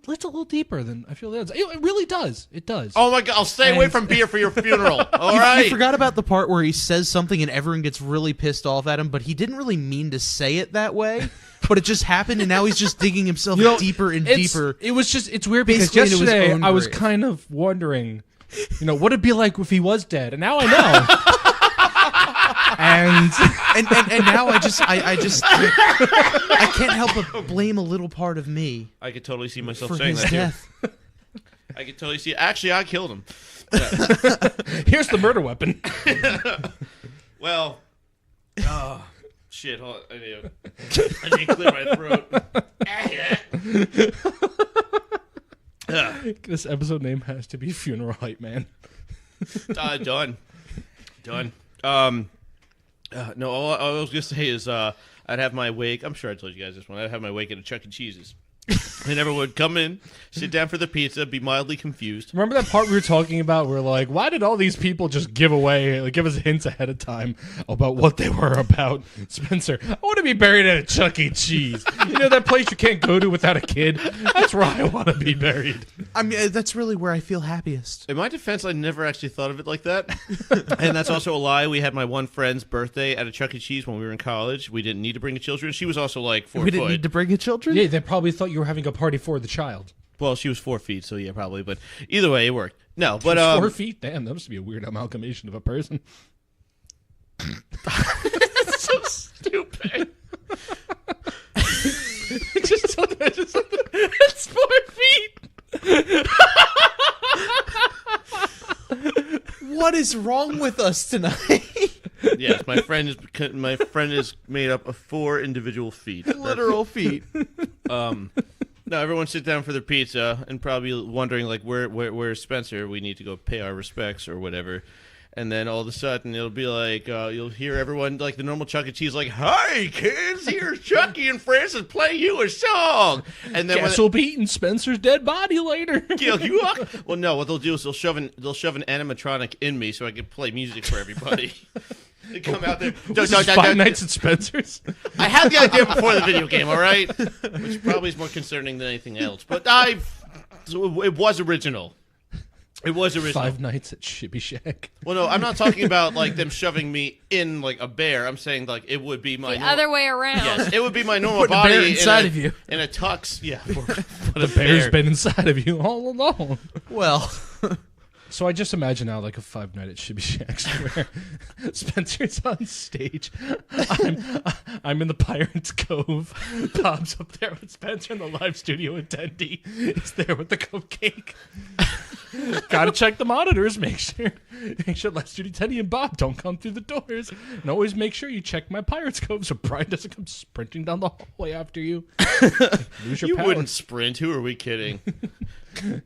deeper than I feel the others. It really does. It does. Oh my God! I'll stay away from beer for your funeral. All right. You forgot about the part where he says something and everyone gets really pissed off at him, but he didn't really mean to say it that way. But it just happened, and now he's just digging himself deeper and deeper. It's weird because yesterday I was kind of wondering, what it'd be like if he was dead, and now I know. And now I can't help but blame a little part of me. I could totally see myself for saying his that death. too. I could totally see. Actually, I killed him. Here's the murder weapon. Well, oh shit! Hold on. I need to clear my throat. This episode name has to be Funeral Hype Man. Done. No, all I was gonna say is I'd have my wake. I'm sure I told you guys this one. I'd have my wake at a Chuck E. Cheese's. And everyone would come in, sit down for the pizza, be mildly confused. Remember that part we were talking about where, like, why did all these people just give us hints ahead of time about what they were about? Spencer, I want to be buried at a Chuck E. Cheese. That place you can't go to without a kid? That's where I want to be buried. I mean, that's really where I feel happiest. In my defense, I never actually thought of it like that. And that's also a lie. We had my one friend's birthday at a Chuck E. Cheese when we were in college. We didn't need to bring the children. She was also like 4 foot. We didn't need to bring the children? Yeah, they probably thought you were having a party for the child. Well, she was 4 feet, so yeah, probably. But either way, it worked. No, but 4 feet? Damn, that must be a weird amalgamation of a person. That's so stupid. Just it's 4 feet. What is wrong with us tonight? Yes, my friend is made up of 4 individual feet. Literal feet. No, everyone sit down for their pizza and probably wondering like where's Spencer? We need to go pay our respects or whatever. And then all of a sudden it'll be like you'll hear everyone like the normal Chuck E. Cheese like, "Hi kids, here's Chucky and Francis play you a song." And then Guess we'll be eating Spencer's dead body later. Well, no, what they'll do is they'll shove an animatronic in me so I can play music for everybody. They come out there. Five Nights at Spencer's. I had the idea before the video game, all right? Which probably is more concerning than anything else. But it was original. It was original. 5 Nights at Shibby Shack. Well, no, I'm not talking about like them shoving me in like a bear. I'm saying like it would be my other way around. Yes, it would be my normal Put body a bear inside of you in a tux. Yeah, The bear's been inside of you all along. Well. So I just imagine now like a 5 Night at Shibby Shacks where Spencer's on stage. I'm in the Pirates Cove. Bob's up there with Spencer, and the live studio attendee is there with the cupcake. Gotta check the monitors. Make sure live studio attendee and Bob don't come through the doors. And always make sure you check my Pirates Cove so Brian doesn't come sprinting down the hallway after you. Lose your You power. wouldn't sprint. Who are we kidding?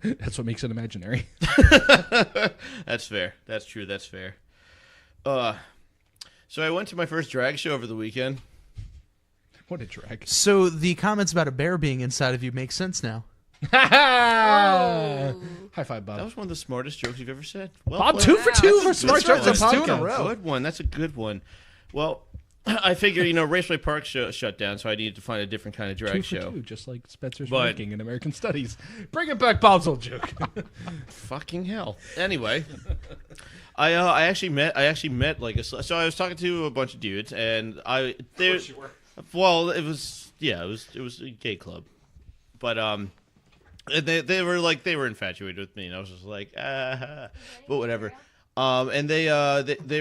That's what makes it imaginary. That's fair. That's true. That's fair. So I went to my first drag show over the weekend. What a drag. So the comments about a bear being inside of you make sense now. High five, Bob. That was one of the smartest jokes you've ever said. Well, Bob, 2 for 2 for smart jokes on That's 2 in a podcast. row. Good one. That's a good one. Well, I figured, Raceway Park shut down, so I needed to find a different kind of 2 drag for show. 2, just like Spencer's But- ranking in American Studies. Bring it back, Bob's old joke. Fucking hell. Anyway, I actually met like so I was talking to a bunch of dudes, and well, it was a gay club, but they were infatuated with me, and I was just like, but whatever. And they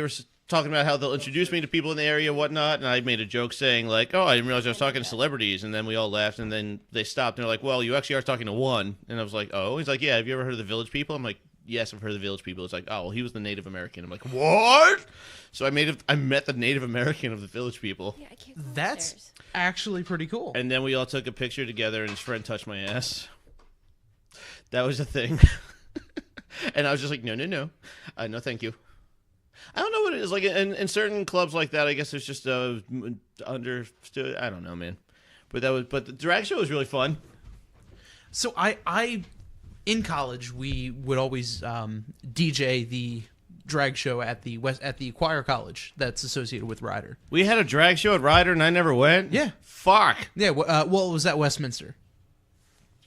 were talking about how they'll introduce me to people in the area and whatnot, and I made a joke saying like, "Oh, I didn't realize I was talking to celebrities," and then we all laughed, and then they stopped and they're like, "Well, you actually are talking to one," and I was like, "Oh," he's like, "Yeah, have you ever heard of the Village People?" I'm like, "Yes, I've heard of the Village People." It's like, "Oh, well, he was the Native American." I'm like, "What?" So I met the Native American of the Village People, Yeah, I can't go That's upstairs. actually pretty cool. and then we all took a picture together, and his friend touched my ass. That was a thing. And I was just like, no, no thank you. I don't know what it is. Like in certain clubs like that, I guess it's just understood. I don't know, man. But the drag show was really fun. So I in college we would always DJ the drag show at the choir college that's associated with Ryder. We had a drag show at Ryder, and I never went. Yeah. Fuck. Yeah. Well, it was at Westminster.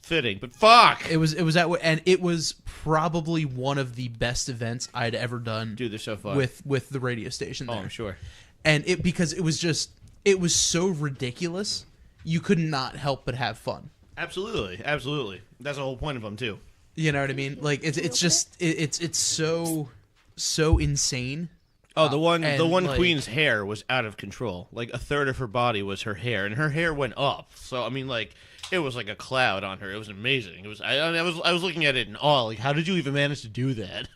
Fitting, but fuck. It was and it was probably one of the best events I'd ever done. Dude, they're so fun. With the radio station there. Oh, I'm sure. And because it was so ridiculous, you could not help but have fun. Absolutely. That's the whole point of them too. You know what I mean? Like it's so insane. Oh, the one like, queen's hair was out of control. Like a third of her body was her hair, and her hair went up. So I mean, like it was like a cloud on her. It was amazing. It was. I was looking at it in awe. Like, how did you even manage to do that?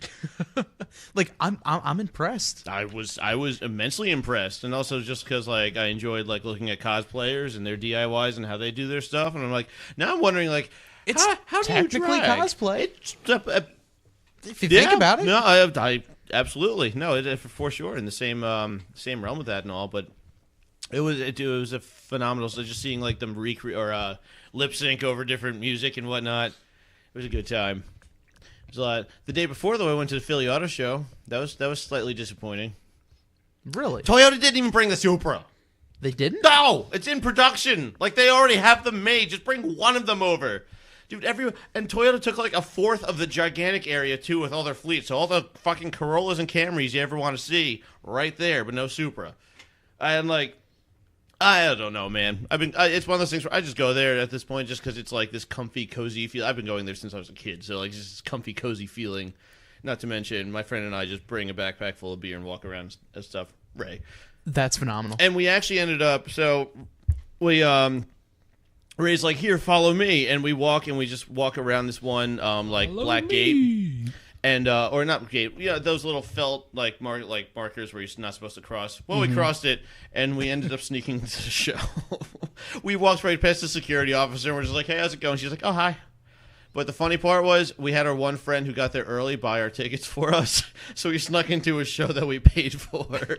Like I'm impressed. I was immensely impressed, and also just because like I enjoyed like looking at cosplayers and their DIYs and how they do their stuff, and I'm like, now I'm wondering like, it's how do technically you drag? cosplay. It's, If you think about it, no, I absolutely no, it for sure in the same realm with that and all, but it was a phenomenal. So just seeing like them recreate or lip sync over different music and whatnot, it was a good time. It was a lot. The day before though, I went to the Philly Auto Show. That was slightly disappointing. Really? Toyota didn't even bring the Supra. They didn't? No, it's in production. Like they already have them made. Just bring one of them over. Dude, and Toyota took like a fourth of the gigantic area too with all their fleet. So all the fucking Corollas and Camrys you ever want to see right there, but no Supra. And like, I don't know, man. It's one of those things where I just go there at this point just because it's like this comfy, cozy feel. I've been going there since I was a kid, so like just this comfy, cozy feeling. Not to mention, my friend and I just bring a backpack full of beer and walk around and stuff. Ray, that's phenomenal. And we actually ended up. So we Ray's like, here, follow me, and we just walk around this one like Follow black me. gate. And or not gate, those little felt like markers where you're not supposed to cross. Well, we crossed it, and we ended up sneaking into the show. We walked right past the security officer, and we're just like, "Hey, how's it going?" She's like, "Oh, hi." But the funny part was, we had our one friend who got there early buy our tickets for us, so we snuck into a show that we paid for.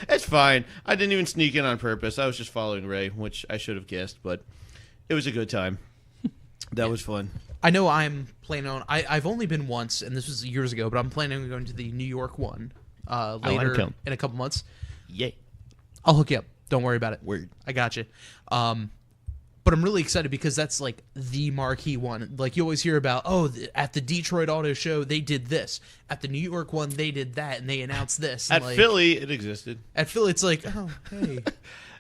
It's fine. I didn't even sneak in on purpose. I was just following Ray, which I should have guessed, but it was a good time. That was fun. I know I'm planning on. I've only been once, and this was years ago, but I'm planning on going to the New York one later in a couple months. Yay. I'll hook you up. Don't worry about it. Word. I got you. But I'm really excited because that's like the marquee one. Like you always hear about, at the Detroit Auto Show, they did this. At the New York one, they did that, and they announced this. At like, Philly, it existed. At Philly, it's like, oh, hey.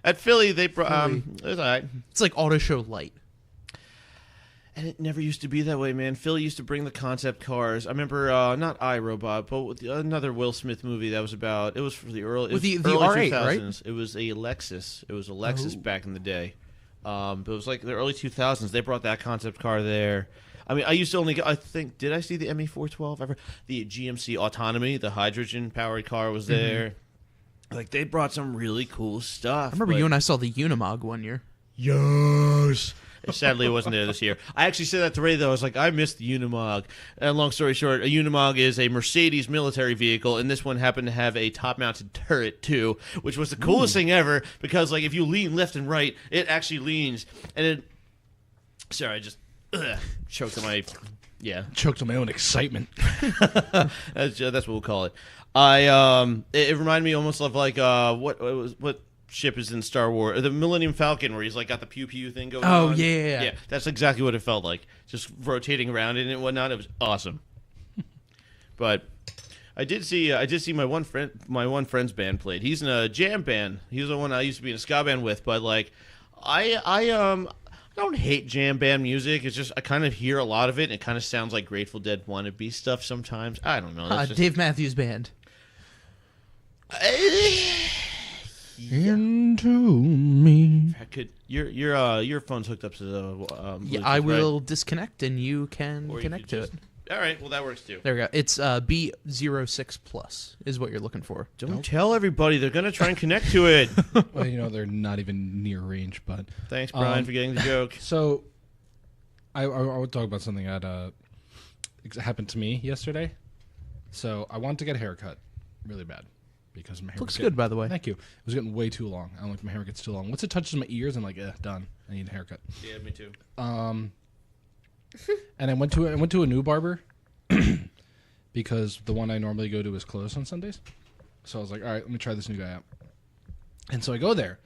At Philly, they it was all right. It's like Auto Show Light. And it never used to be that way, man. Philly used to bring the concept cars. I remember, not iRobot, but with another Will Smith movie that was about. It was for the early, with the early R8, 2000s. right? It was a Lexus. It was a Lexus back in the day. But it was like the early 2000s. They brought that concept car there. I mean, I used to only go, I think, did I see the ME412 ever? The GMC Autonomy, the hydrogen-powered car was there. Like, they brought some really cool stuff. I remember you and I saw the Unimog one year. Yes. Sadly, it wasn't there this year. I actually said that to Ray, though. I was like, I missed the Unimog. And long story short, a Unimog is a Mercedes military vehicle, and this one happened to have a top-mounted turret, too, which was the coolest thing ever, because, like, if you lean left and right, it actually leans. And it... Sorry, I just choked on my... Yeah. Choked on my own excitement. That's what we'll call it. It reminded me almost of, like, what ship is in Star Wars, the Millennium Falcon, where he's like got the pew pew thing going on. Oh yeah. That's exactly what it felt like, just rotating around in it and whatnot. It was awesome. But I did see my one friend's band played. He's in a jam band. He was the one I used to be in a ska band with. But like, I don't hate jam band music. It's just I kind of hear a lot of it, and it kind of sounds like Grateful Dead wannabe stuff sometimes. I don't know. Dave Matthews Band. Into me. I could your phone's hooked up to the Bluetooth, I will right? disconnect and you can Or you connect to could just- it. All right, well that works too. There we go. It's B06 Plus is what you're looking for. Don't tell everybody. They're gonna try and connect to it. Well, they're not even near range, but Thanks, Brian, for getting the joke. so I would talk about something at happened to me yesterday. So I wanted to get a haircut really bad because my hair Looks was getting, good, by the way. Thank you. It was getting way too long. I don't like my hair gets too long. Once it touches my ears, I'm like, done. I need a haircut. Yeah, me too. And I went to a new barber because the one I normally go to is closed on Sundays. So I was like, all right, let me try this new guy out. And so I go there,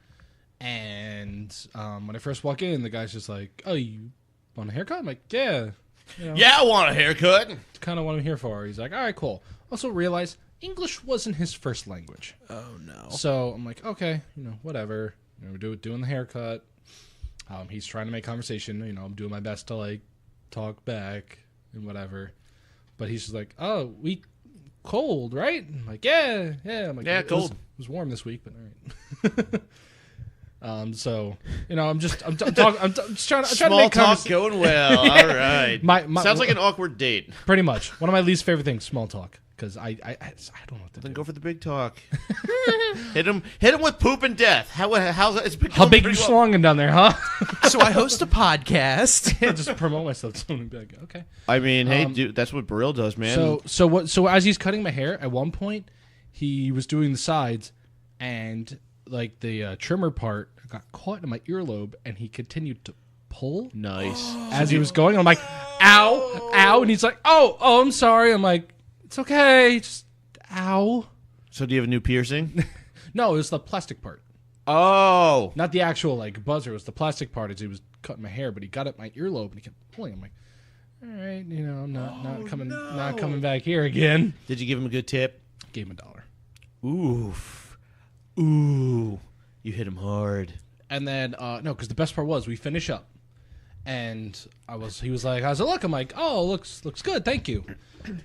and when I first walk in, the guy's just like, "Oh, you want a haircut?" I'm like, "Yeah, you know, Yeah, I want a haircut. kind of what I'm here for." He's like, "All right, cool." Also realized English wasn't his first language. Oh no. So I'm like, okay, whatever. We're doing the haircut. He's trying to make conversation. I'm doing my best to like talk back and whatever. But he's just like, oh, we cold, right? I'm like, yeah. I'm like, Yeah, cold. It was warm this week, but all right. So I'm just trying to Small make talk conversation. going well. All right. Sounds like an awkward date. Pretty much one of my least favorite things, small talk, because I don't know what to Then do. go for the big talk. hit him with poop and death. How's it's been How going big you pretty well. slonging down there, huh? So I host a podcast. Yeah, just promote myself to someone and be like, okay. I mean, hey, dude, that's what Brill does, man. So as he's cutting my hair, at one point he was doing the sides, and like the trimmer part got caught in my earlobe, and he continued to pull Nice. as he was going. I'm like, ow, and he's like, oh, I'm sorry. I'm like, it's okay, just ow. So do you have a new piercing? No, it was the plastic part, Oh. not the actual like buzzer. It was the plastic part as he was cutting my hair, but he got at my earlobe and he kept pulling. I'm like, all right, I'm not coming back here again. Did you give him a good tip? Gave him $1. Oof. Ooh. You hit him hard. And then no, because the best part was we finish up, and he was like, how's it look? I'm like, oh, looks good, thank you.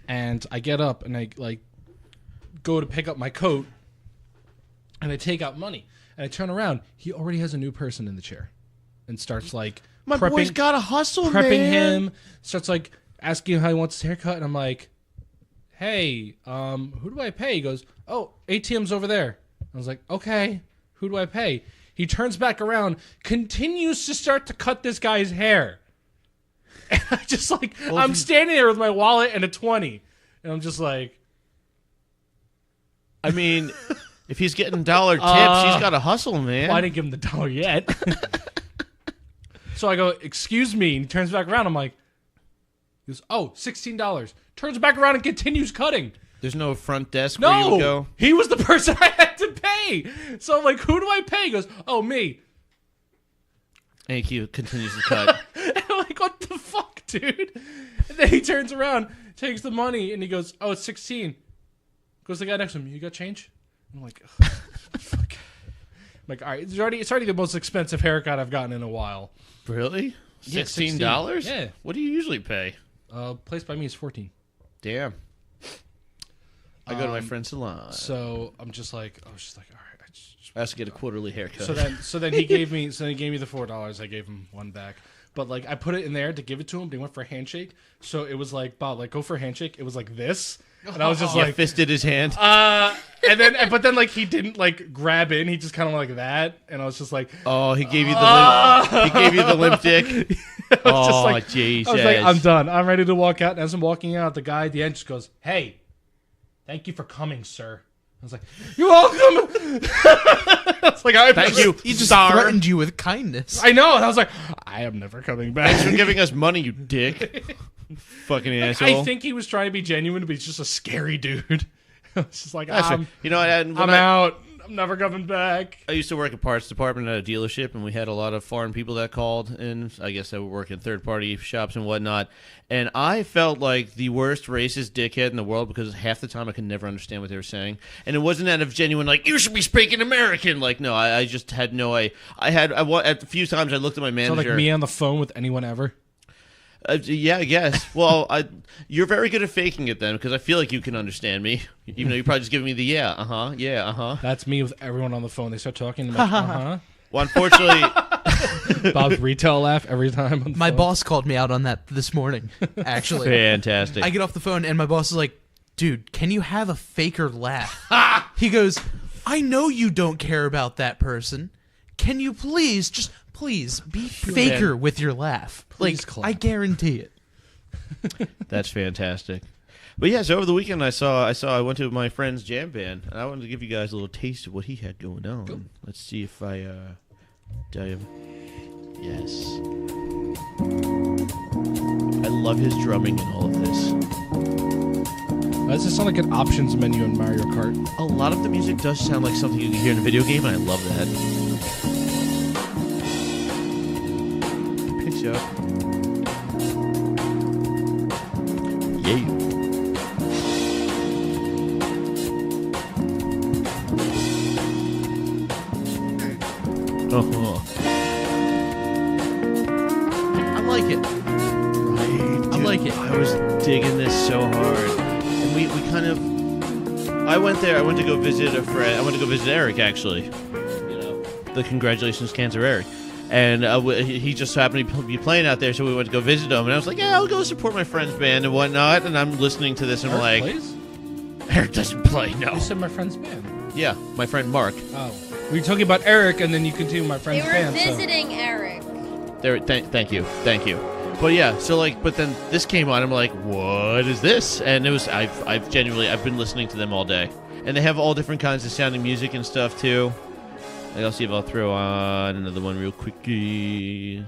And I get up and I like go to pick up my coat, and I take out money, and I turn around. He already has a new person in the chair, and starts like My boy's got a hustle, prepping man. him. Starts like asking him how he wants his haircut, and I'm like, hey, who do I pay? He goes, oh, ATM's over there. I was like, okay, who do I pay? He turns back around, continues to start to cut this guy's hair. And I just like, I'm standing there with my wallet and a 20. And I'm just like, I mean, if he's getting dollar tips, he's got a hustle, man. well, I didn't give him the dollar yet. So I go, excuse me. And he turns back around. I'm like, he goes, oh, $16. Turns back around and continues cutting. There's no front desk where you would No, go? he was the person I had to pay. So I'm like, who do I pay? He goes, oh, me. And he continues to cut. And I'm like, what the fuck, dude? And then he turns around, takes the money, and he goes, oh, it's 16. Goes to the guy next to him, you got change? I'm like, fuck. I'm like, all right, it's already the most expensive haircut I've gotten in a while. Really? Yeah, $16? Yeah. What do you usually pay? Place by me is 14. Damn. I go to my friend's salon. So I'm just like, all right. I also get a quarterly haircut. So then he gave me the $4. I gave him one back. But like I put it in there to give it to him. They went for a handshake. So it was like, Bob, like go for a handshake. It was like this. And I was just You like, fisted his hand. but then like he didn't like grab in. He just kind of like that. And I was just like, Oh, he gave you the limp. He gave you the limp dick. Oh, just like, Jesus! I was like, I'm done. I'm ready to walk out. And as I'm walking out, the guy at the end just goes, hey, thank you for coming, sir. I was like, you're welcome. I was like, Thank you. He just Star. threatened you with kindness. I know. And I was like, I am never coming back. Thanks for giving us money, you dick. Fucking asshole. I think he was trying to be genuine, but he's just a scary dude. It's just like, You know, I'm out. I'm never coming back. I used to work at parts department at a dealership, and we had a lot of foreign people that called in. I guess that would work in third-party shops and whatnot. And I felt like the worst racist dickhead in the world because half the time I could never understand what they were saying. And it wasn't out of genuine, like, you should be speaking American. Like, no, I just had no idea. At a few times I looked at my So manager. like me on the phone with anyone ever. Yeah, I guess. Well, you're very good at faking it then, because I feel like you can understand me, even though you're probably just giving me the yeah. That's me with everyone on the phone. They start talking. I'm like, Well, unfortunately, Bob's retail laugh every time. On the My phone. boss called me out on that this morning, actually. fantastic. I get off the phone, and my boss is like, dude, can you have a faker laugh? He goes, I know you don't care about that person. Can you please be faker with your laugh? Please Like, clap. I guarantee it. That's fantastic. But yeah, so over the weekend I went to my friend's jam band, and I wanted to give you guys a little taste of what he had going on. Cool. Let's see if I tell you. Yes. I love his drumming in all of this. Does this sound like an options menu in Mario Kart? A lot of the music does sound like something you can hear in a video game, and I love that. Picks you up. Yeah. Uh-huh. I like it. Right, I like it. I was digging this so hard. And we kind of... I went there. I went to go visit a friend. I went to go visit Eric, actually. You know, the Congratulations Cancer Eric. And he just happened to be playing out there, so we went to go visit him. And I was like, yeah, I'll go support my friend's band and whatnot. And I'm listening to this, and I'm like... Plays? Eric doesn't play, no. You said my friend's band. Yeah, my friend Mark. Oh. We were talking about Eric, and then you continue my They friend's were band. visiting Eric. There, thank you. But yeah, so like, but then this came on. I'm like, what is this? And it was I've been listening to them all day, and they have all different kinds of sounding music and stuff too. Like, I'll see if I'll throw on another one real quickly.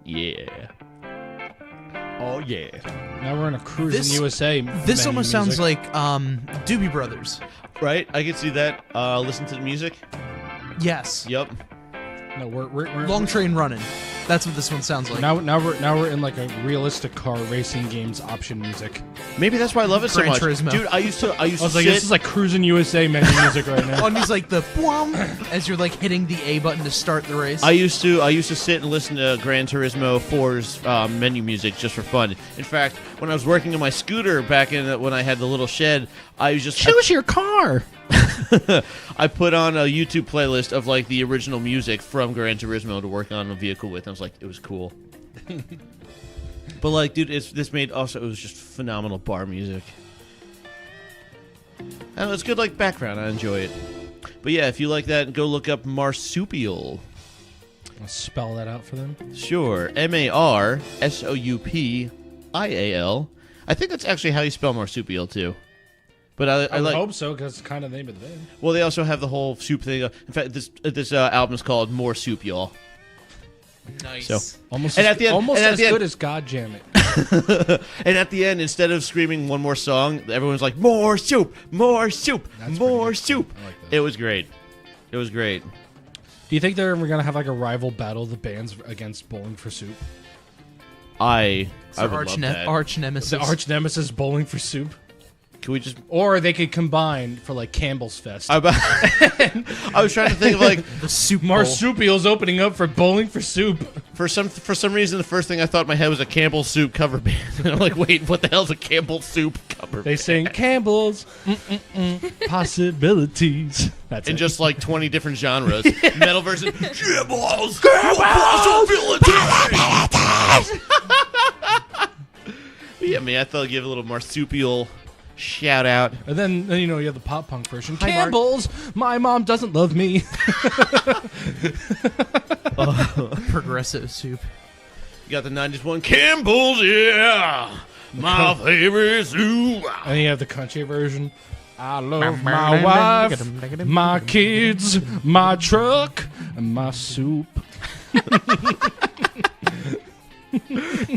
Yeah. Oh yeah. Now we're in a cruise in USA. This menu almost sounds music. like Doobie Brothers. Right? I can see that. Listen to the music. Yes. Yup. No, we're Long Train Running. That's what this one sounds like. Now we're in like a realistic car racing games option music. Maybe that's why I love it so Gran much, Turismo. dude. I used to I was like, sit. this is like cruising USA menu music right now. On these like the boom as you're like hitting the A button to start the race. I used to sit and listen to Gran Turismo 4's menu music just for fun. In fact, when I was working on my scooter back when I had the little shed, I was just Choose your car. I put on a YouTube playlist of like the original music from Gran Turismo to work on a vehicle with. And I was like, it was cool. But like, dude, it was just phenomenal bar music. And it's good like background. I enjoy it. But yeah, if you like that, go look up Marsoupial. I'll spell that out for them. Sure, Marsoupial. I think that's actually how you spell marsupial too. But I I like. hope so, because it's kind of the name of the band. Well, they also have the whole soup thing. In fact, this album is called More Soup, y'all. Nice. So, Almost And as, at the end- almost and at as the end- good as God Jam It. and at the end, instead of screaming one more song, everyone's like, "More soup, more soup, That's more pretty good. soup." I like that. It was great. It was great. Do you think they're ever gonna have like a rival battle of the bands against Bowling for Soup? I It's would our love that. arch nemesis. The arch nemesis Bowling for Soup, Can we just? or they could combine for like Campbell's Fest. I was trying to think of like the soup bowl. Marsupial's opening up for Bowling for Soup. for some reason the first thing I thought in my head was a Campbell Soup cover band. And I'm like, wait, what the hell's a Campbell Soup cover They band? sing Campbell's possibilities. That's In it. just like 20 different genres. Metal version. Campbell's possibilities. Yeah, man, I thought I'd give a little marsupial shout out. And then you know you have the pop punk version. Hi, Mark. Campbell's. My mom doesn't love me. Progressive soup. You got the 90s one. Campbell's, yeah. My favorite soup. And then you have the country version. I love my wife, my kids, my truck, and my soup.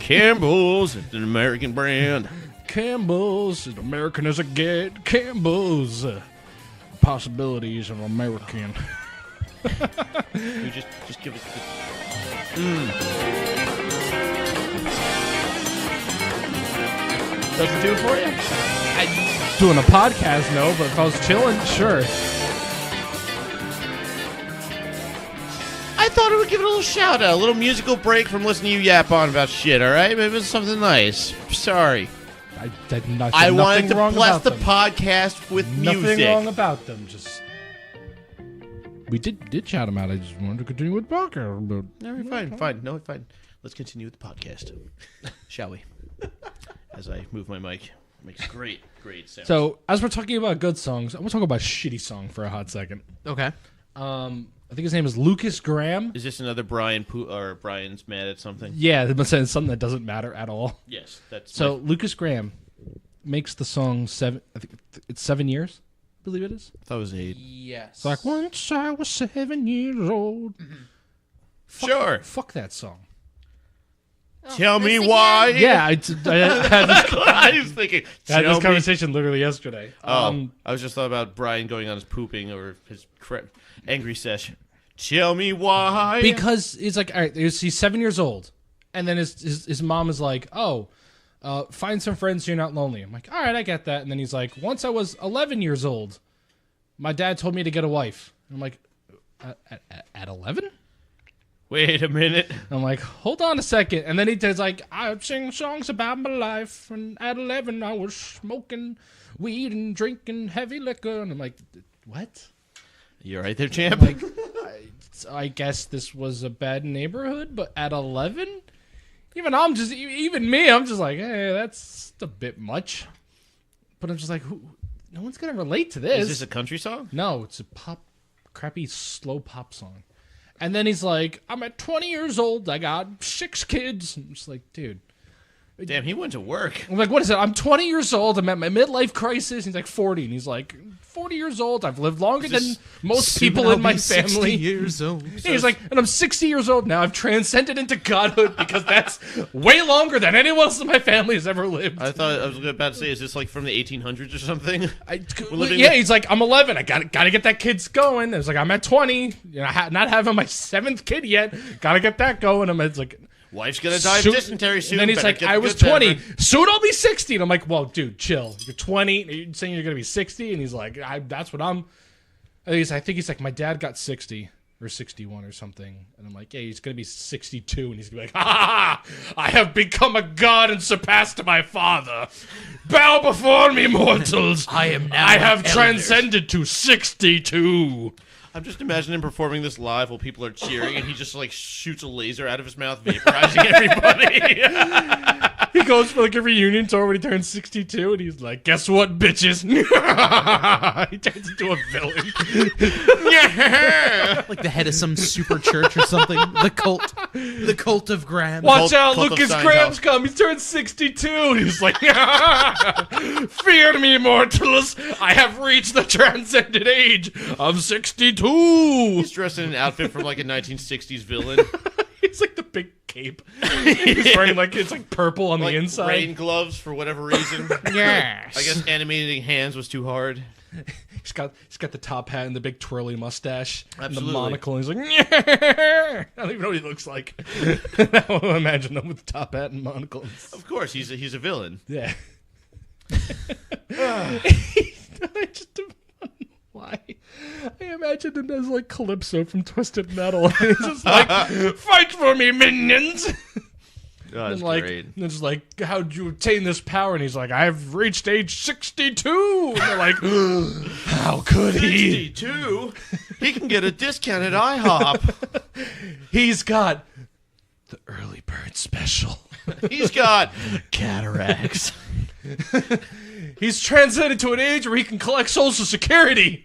Campbell's, it's an American brand. Campbell's, as American as I get. Campbell's, possibilities of American. You just give it. Doesn't do it for you? Doing a podcast, no, but if I was chilling, sure. I thought it would give it a little shout out, a little musical break from listening to you yap on about shit, alright? Maybe it's something nice. Sorry. I did not. I nothing wanted to wrong bless about the them. podcast with Nothing music. wrong about them. Just we did shout them out. I just wanted to continue with the podcast. But No, you're fine. No, fine. Let's continue with the podcast. Shall we? As I move my mic. Makes great sound. so, as we're talking about good songs, I want to talk about a shitty song for a hot second. Okay. I think his name is Lukas Graham. Is this another Brian or Brian's mad at something? Yeah, it's something that doesn't matter at all. Yes, that's So Lukas Graham makes the song I think it's 7 years, I believe it is. that was 8. Yes. It's like, once I was 7 years old. Sure. Fuck that song. Tell me this why. again? Yeah, I had this, I was thinking. I had Tell this me. conversation literally yesterday. I was just thought about Brian going on his pooping or his angry session. Tell me why. Because it's like, all right, he's 7 years old, and then his mom is like, oh, find some friends so you're not lonely. I'm like, all right, I get that. And then he's like, once I was 11 years old, my dad told me to get a wife. And I'm like, at 11? Wait a minute. I'm like, hold on a second. And then he says, like, I sing songs about my life. And at 11, I was smoking weed and drinking heavy liquor. And I'm like, what? You're right there, champ. Like, I guess this was a bad neighborhood, but at 11? Even me, I'm just like, hey, that's a bit much. But I'm just like, no one's going to relate to this. Is this a country song? No, it's a crappy, slow pop song. And then he's like, I'm at 20 years old. I got 6 kids. I'm just like, dude. Damn, he went to work. I'm like, what is it? I'm 20 years old. I'm at my midlife crisis. He's like 40. And he's like, 40 years old. I've lived longer than most people in my family. 60 years old. He's like, and I'm 60 years old now. I've transcended into godhood because that's way longer than anyone else in my family has ever lived. I was about to say, is this like from the 1800s or something? He's like, I'm 11. I gotta get that kid's going. It's like, I'm at 20. You know, not having my 7th kid yet. Gotta get that going. It's like, Wife's gonna die of dysentery soon. and then he's better like, get I the was good 20. beverage. Soon I'll be 60. And I'm like, well, dude, chill. You're 20. You're saying you're going to be 60? And he's like, that's what I'm. I think he's like, my dad got 60 or 61 or something. And I'm like, yeah, he's going to be 62. And he's going to be like, ha! I have become a god and surpassed my father. Bow before me, mortals. I am now I have an elder." transcended to 62. I'm just imagining him performing this live while people are cheering, and he just like shoots a laser out of his mouth, vaporizing everybody. He goes for like a reunion tour when he turns 62, and he's like, "Guess what, bitches?" He turns into a villain. Yeah. Like the head of some super church or something. The cult of Graham. Watch out, Cult of Lukas Scientology. Graham's come. He's turned 62, and he's like, "Fear me, mortals! I have reached the transcendent age of 62." He's dressed in an outfit from like a 1960s villain. He's like the big cape. He's wearing like it's like purple on Like the inside. rain gloves for whatever reason. Yes. I guess animating hands was too hard. He's got the top hat and the big twirly mustache and the Absolutely. monocle. And he's like, I don't even know what he looks like. I imagine him with the top hat and monocle. Of course, he's a villain. Yeah. I just don't know why. I imagine him as like Calypso from Twisted Metal. He's just like, fight for me, minions. Oh, that's And like, great. and it's like, how'd you obtain this power? And he's like, I've reached age 62. And they're like, how could he? 62? He can get a discount at IHOP. He's got the early bird special. He's got cataracts. He's transcended to an age where he can collect Social Security.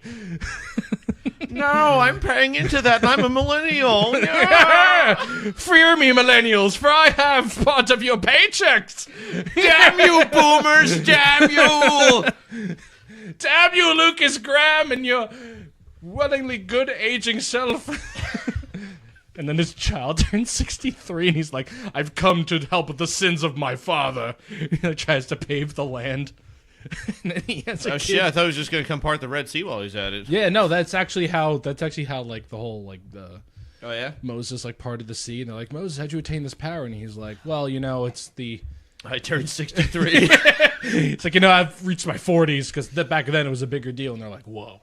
No, I'm paying into that, and I'm a millennial. Fear me, millennials, for I have part of your paychecks. Damn you, boomers! Damn you! Damn you, Lukas Graham, and your willingly good aging self. And then his child turns 63, and he's like, I've come to help with the sins of my father. He like, tries to pave the land. And then he has a Oh kid. shit! I thought he was just gonna come part the Red Sea while he's at it. Yeah, no, that's actually how like the whole like the Oh yeah. Moses like parted the sea, and they're like, Moses, how'd you attain this power? And he's like, well, you know, it's the I turned 63. it's like, you know, I've reached my 40s because back then it was a bigger deal, and they're like, whoa.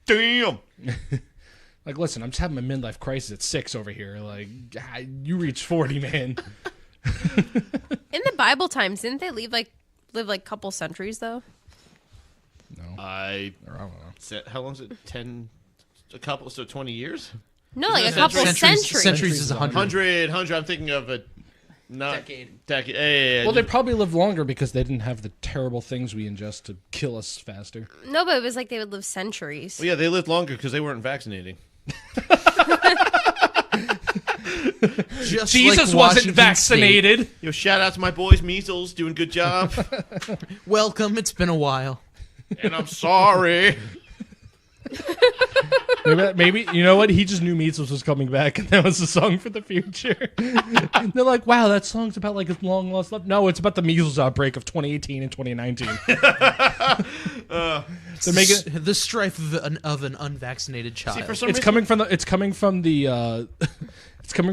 Damn. Like, listen, I'm just having a midlife crisis at 6 over here. Like, you reached 40, man. In the Bible times, didn't they live like a couple centuries though? No, I or I don't know. said, how long is it? 10, a couple, so 20 years? No, like a Isn't it couple centuries? centuries. Centuries is 100. 100. I'm thinking of a decade. Well, they probably lived longer because they didn't have the terrible things we ingest to kill us faster. No, but it was like they would live centuries. Well, yeah, they lived longer because they weren't vaccinating. Just Jesus like wasn't Washington vaccinated. State. Yo, shout out to my boys Measles, doing a good job. Welcome. It's been a while. And I'm sorry. Maybe you know what? He just knew Measles was coming back, and that was a song for the future. They're like, "Wow, that song's about like his long lost love." No, it's about the measles outbreak of 2018 and 2019. They're making The strife of an unvaccinated child. See, for some it's reason, coming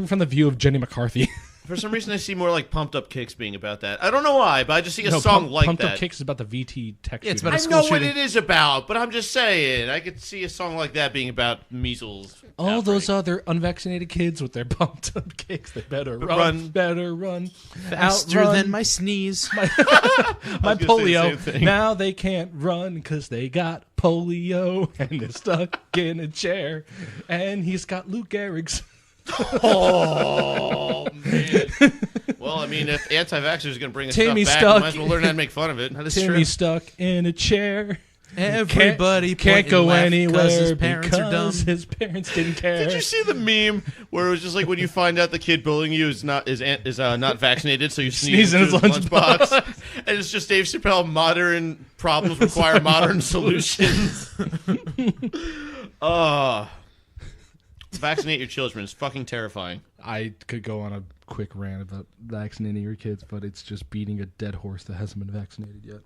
from the view of Jenny McCarthy. For some reason, I see more like Pumped Up Kicks being about that. I don't know why, but I just see a No, song like Pumped that. Up Kicks is about the VT tech. Yeah, it's shooting. about a I school know what shooting. it is about, but I'm just saying. I could see a song like that being about measles. All outbreak. those other unvaccinated kids with their pumped up kicks. They better run. Better run. Faster Outrun than my sneeze. my gonna say the polio. same thing. Now they can't run because they got polio and they're stuck in a chair. And he's got Lou Gehrig's. Oh, man. Well, I mean, if anti-vaxxers are going to bring us Timmy's stuff back, we stuck. might as well learn how to make fun of it. That is true. Timmy's stuck in a chair. Everybody can't go left 'cause anywhere his parents are dumb. because his parents didn't care. Did you see the meme where it was just like when you find out the kid bullying you is not vaccinated, so you sneeze Sneeze in into his his lunchbox, and it's just Dave Chappelle. Modern problems require modern solutions. Vaccinate your children is fucking terrifying. I could go on a quick rant about vaccinating your kids, but it's just beating a dead horse that hasn't been vaccinated yet.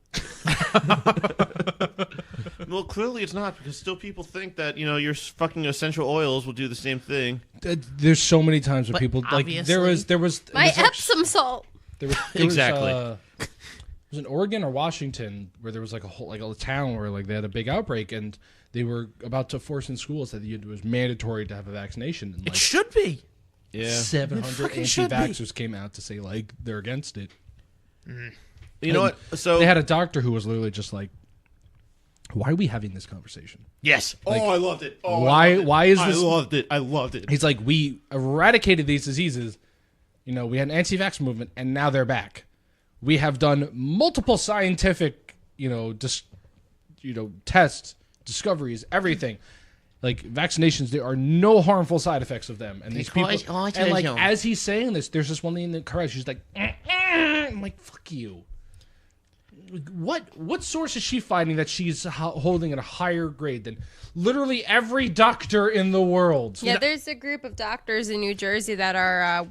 Well, clearly it's not, because still people think that your fucking essential oils will do the same thing. There's so many times where But people like there obviously- was My there was Epsom salt. There was Exactly. It was in Oregon or Washington where there was like a town where like they had a big outbreak and they were about to force in schools that it was mandatory to have a vaccination. And It should be. Yeah. 700 fucking should be. anti-vaxxers came out to say like they're against it. You know what? So They had a doctor who was literally just like, "Why are we having this conversation?" yes. I loved it. Oh, why- I loved it. why is I this- loved it. I loved it. He's like, "We eradicated these diseases. We had an anti-vax movement, and now they're back. We have done multiple scientific, tests, discoveries, everything. Like vaccinations, there are no harmful side effects of them. And these people, and like as he's saying this, there's this one lady in the crowd. She's like, I'm like, fuck you. What source is she finding that she's holding at a higher grade than literally every doctor in the world? Yeah, there's a group of doctors in New Jersey that are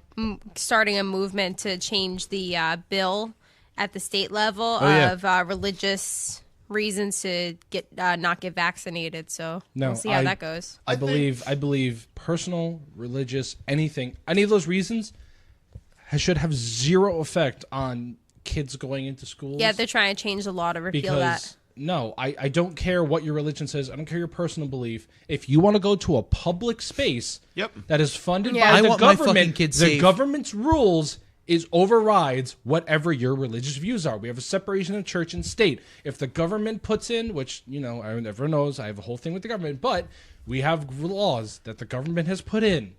starting a movement to change the bill at the state level of religious reasons to not get vaccinated. So No, we'll see how that goes. I believe personal, religious, any of those reasons should have zero effect on kids going into schools. Yeah, they're trying to change the law to repeal that. No, I don't care what your religion says. I don't care your personal belief. If you want to go to a public space that is funded Yeah. by I the want my government, fucking kids the safe. government's rules overrides whatever your religious views are. We have a separation of church and state. If the government puts in, which, everyone knows, I have a whole thing with the government, but we have laws that the government has put in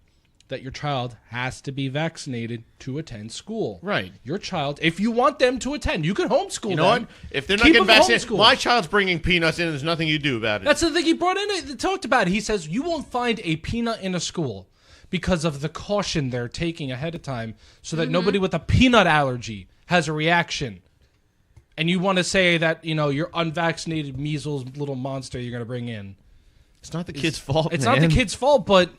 that your child has to be vaccinated to attend school. Right. Your child, if you want them to attend, you can homeschool You know them. what? If they're not Keep getting them vaccinated, homeschooled. my child's bringing peanuts in, and there's nothing you do about it. That's the thing he brought in. They talked about it. He says you won't find a peanut in a school because of the caution they're taking ahead of time so that nobody with a peanut allergy has a reaction. And you want to say that, you're unvaccinated measles little monster you're going to bring in. It's not the kid's fault. It's man. not the kid's fault, but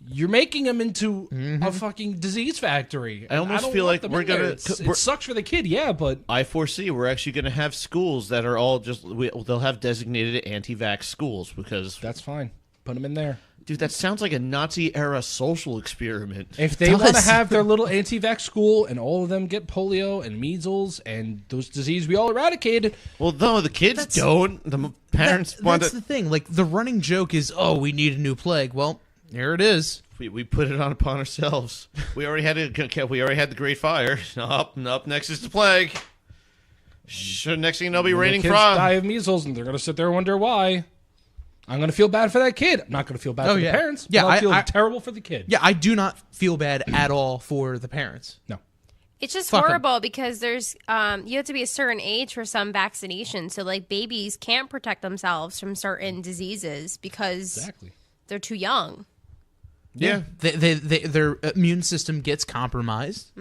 you're making them into a fucking disease factory. I almost don't feel want like them we're in there. gonna- It sucks for the kid, yeah, but I foresee we're actually going to have schools that are all they'll have designated anti-vax schools because that's fine. Put them in there. dude, that sounds like a Nazi-era social experiment. If they want to have their little anti-vax school and all of them get polio and measles and those diseases we all eradicated, Well, no, the kids don't. The parents want That's to. the thing. Like, the running joke is, oh, we need a new plague. Well, here it is. We put it on upon ourselves. We already had the Great Fire. Up next is the plague. Next thing you know, be when raining the kids frogs. die of measles and they're going to sit there and wonder why. I'm going to feel bad for that kid. I'm not going to feel bad for yeah. the parents. Yeah, but I'll feel I- terrible for the kid. Yeah, I do not feel bad at all for the parents. No. It's just Fuck 'em. horrible because there's you have to be a certain age for some vaccinations. So like babies can't protect themselves from certain diseases because Exactly. they're too young. Yeah. Their immune system gets compromised,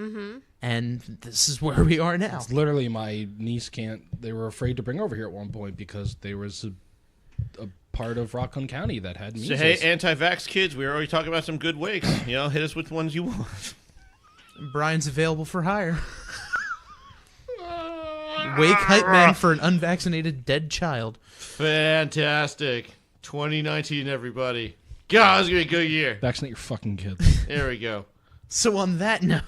and this is where we are now. It's literally my niece they were afraid to bring her over here at one point because there was a part of Rockland County that had measles. So, hey, anti-vax kids, we were already talking about some good wakes. Hit us with ones you want. Brian's available for hire. Wake hype man for an unvaccinated dead child. Fantastic. 2019, everybody. God, it's going to be a good year. Vaccinate your fucking kids. There we go. So on that note,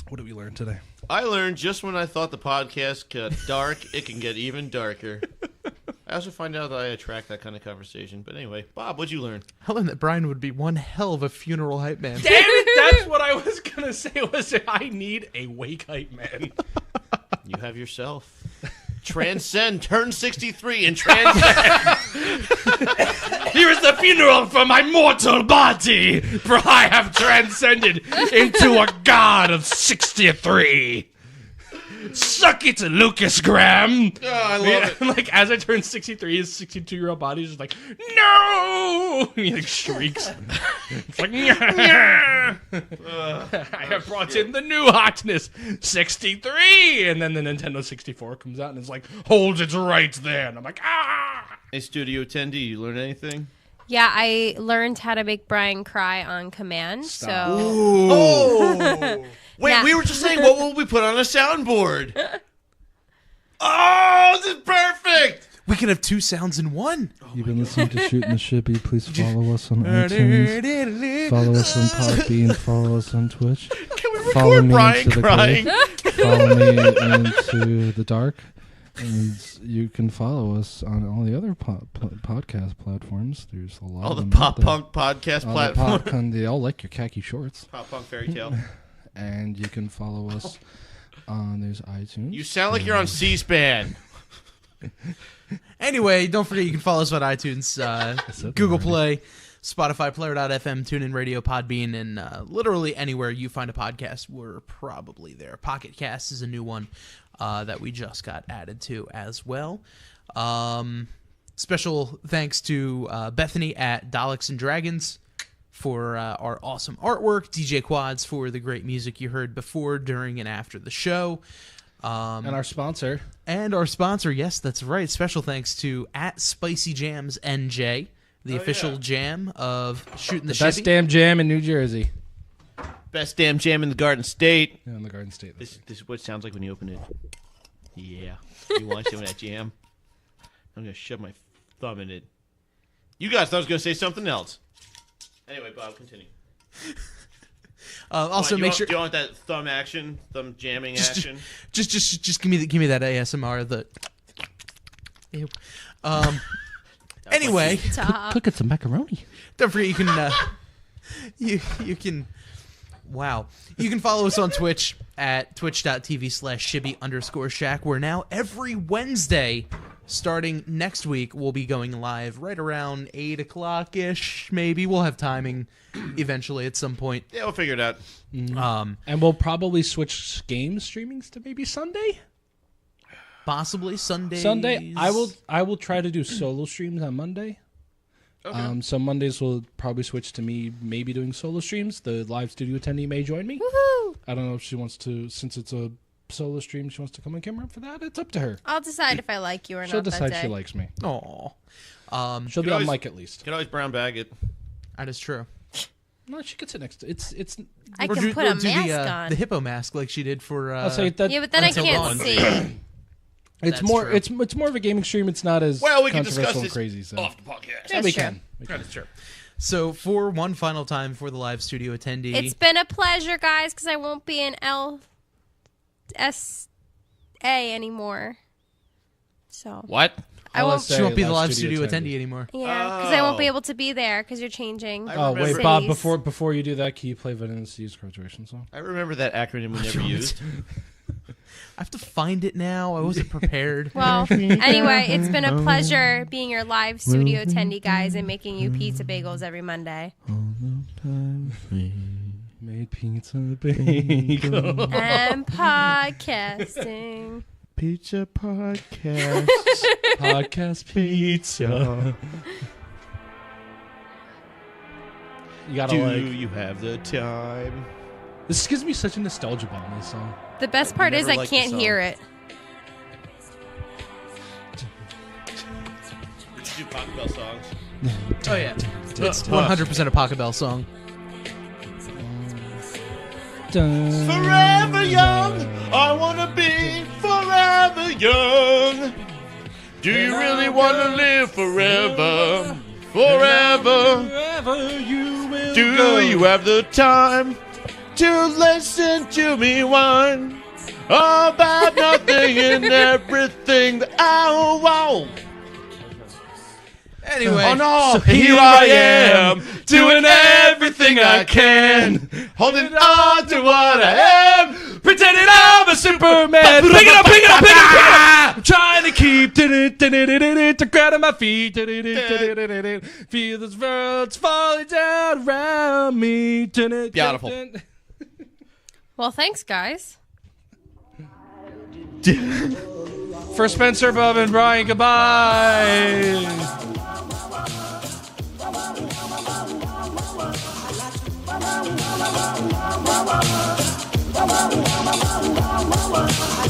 What did we learn today? I learned just when I thought the podcast got dark, it can get even darker. I also find out that I attract that kind of conversation. But anyway, Bob, what'd you learn? I learned that Brian would be one hell of a funeral hype man. Damn it! That's what I was gonna say. I need a wake hype man. You have yourself. Transcend. Turn 63 and transcend. Here is the funeral for my mortal body, for I have transcended into a god of 63. Suck it, Lukas Graham. Oh, I love it. Like, as I turn 63, his 62-year-old body is just like, no! And he like shrieks. It's like, I have brought in the new hotness, 63! And then the Nintendo 64 comes out and it's like, holds it right there. And I'm like, ah! Hey, studio attendee, you learn anything? Yeah, I learned how to make Brian cry on command. Stop. So Oh! Wait, Nah. we were just saying, what will we put on a soundboard? Oh, this is perfect! We could have two sounds in one. You've been listening to Shootin the Shibby. Please follow us on iTunes. Follow us on Podbean. Follow us on Twitch. Can we Follow record me Brian into the crying? Follow me into the dark. And you can follow us on all the other podcast platforms. There's a lot All of the them pop out there. punk podcast All the platform. they all like your khaki shorts. Pop punk fairy tale. And you can follow us on there's iTunes. You sound like you're on C-SPAN. Anyway, don't forget you can follow us on iTunes, said Google that Play, Spotify, Player.fm, TuneIn Radio, Podbean, and literally anywhere you find a podcast, we're probably there. Pocket Cast is a new one that we just got added to as well. Special thanks to Bethany at Daleks and Dragons for our awesome artwork, DJ Quads for the great music you heard before, during, and after the show. And our sponsor. And our sponsor, yes, that's right. Special thanks to at Spicy Jams NJ, the official jam of Shootin the Shibby. Best damn jam in New Jersey. Best damn jam in the Garden State. Yeah, in the Garden State. This is what it sounds like when you open it. Yeah. You want some of that jam? I'm going to shove my thumb in it. You guys thought I was going to say something else. Anyway, Bob, continue. Also, make sure Do you want that thumb action? Thumb jamming action? just give me that ASMR. The Ew. Anyway, Stop. Cook at some macaroni. don't forget you can you can wow, you can follow us on Twitch at twitch.tv/shibby_shack. Where now every Wednesday, starting next week, we'll be going live right around 8 o'clock ish. Maybe we'll have timing eventually at some point. Yeah, we'll figure it out. And we'll probably switch game streamings to maybe Sunday. Possibly Sundays. Sunday, I will try to do solo streams on Monday. Okay. Some Mondays will probably switch to me maybe doing solo streams. The live studio attendee may join me. Woohoo! I don't know if she wants to, since it's a solo stream, she wants to come on camera for that. It's up to her. I'll decide if I like you or She'll not that decide day. she likes me. Aw. She'll be can on always- mic at least. You can always brown bag it. That is true. No, she could sit next to it's. I Or can do- put or a do mask on. the hippo mask like she did for. I'll say that. Yeah, but then I Until can't dawn. see. It's That's more. true. It's more of a gaming stream. It's not as Well, we can controversial discuss and this crazy. So off the podcast. yeah, That's we true. can. That is true. So for one final time for the live studio attendee, It's been a pleasure, guys, because I won't be in LSA anymore. So What? I won't. LSA. she won't be the live live studio studio attendee. attendee anymore. Yeah, because I won't be Oh. able to be there because you're changing. I Oh wait, remember- Bob. cities. Before you do that, can you play Vanilla C's graduation song? I remember that acronym we never used. I have to find it now. I wasn't prepared. Well, anyway, it's been a pleasure being your live studio attendee, guys, and making you pizza bagels every Monday. Made pizza bagel. And podcasting. Pizza podcast. Podcast pizza. You gotta Do like. you have the time? This gives me such a nostalgia bomb. This song. The best part is never I liked the can't song. hear it. Did you do Taco Bell songs? Oh yeah, it's 100% a Pocket Bell song. Forever young, I wanna be forever young. Do you really wanna live forever? Forever. Wherever you will Do go. you have the time to listen to me whine about nothing and everything that I want? Anyway, Oh no, So here I am, doing everything I can, holding on to what I am, pretending I'm a Superman. Pick it up, pick it up, pick it up, pick it up. I'm trying to keep the ground on my feet. Feel this world's falling down around me. Beautiful. Well, thanks, guys. For Spencer, Bob, and Brian, goodbye. Wow.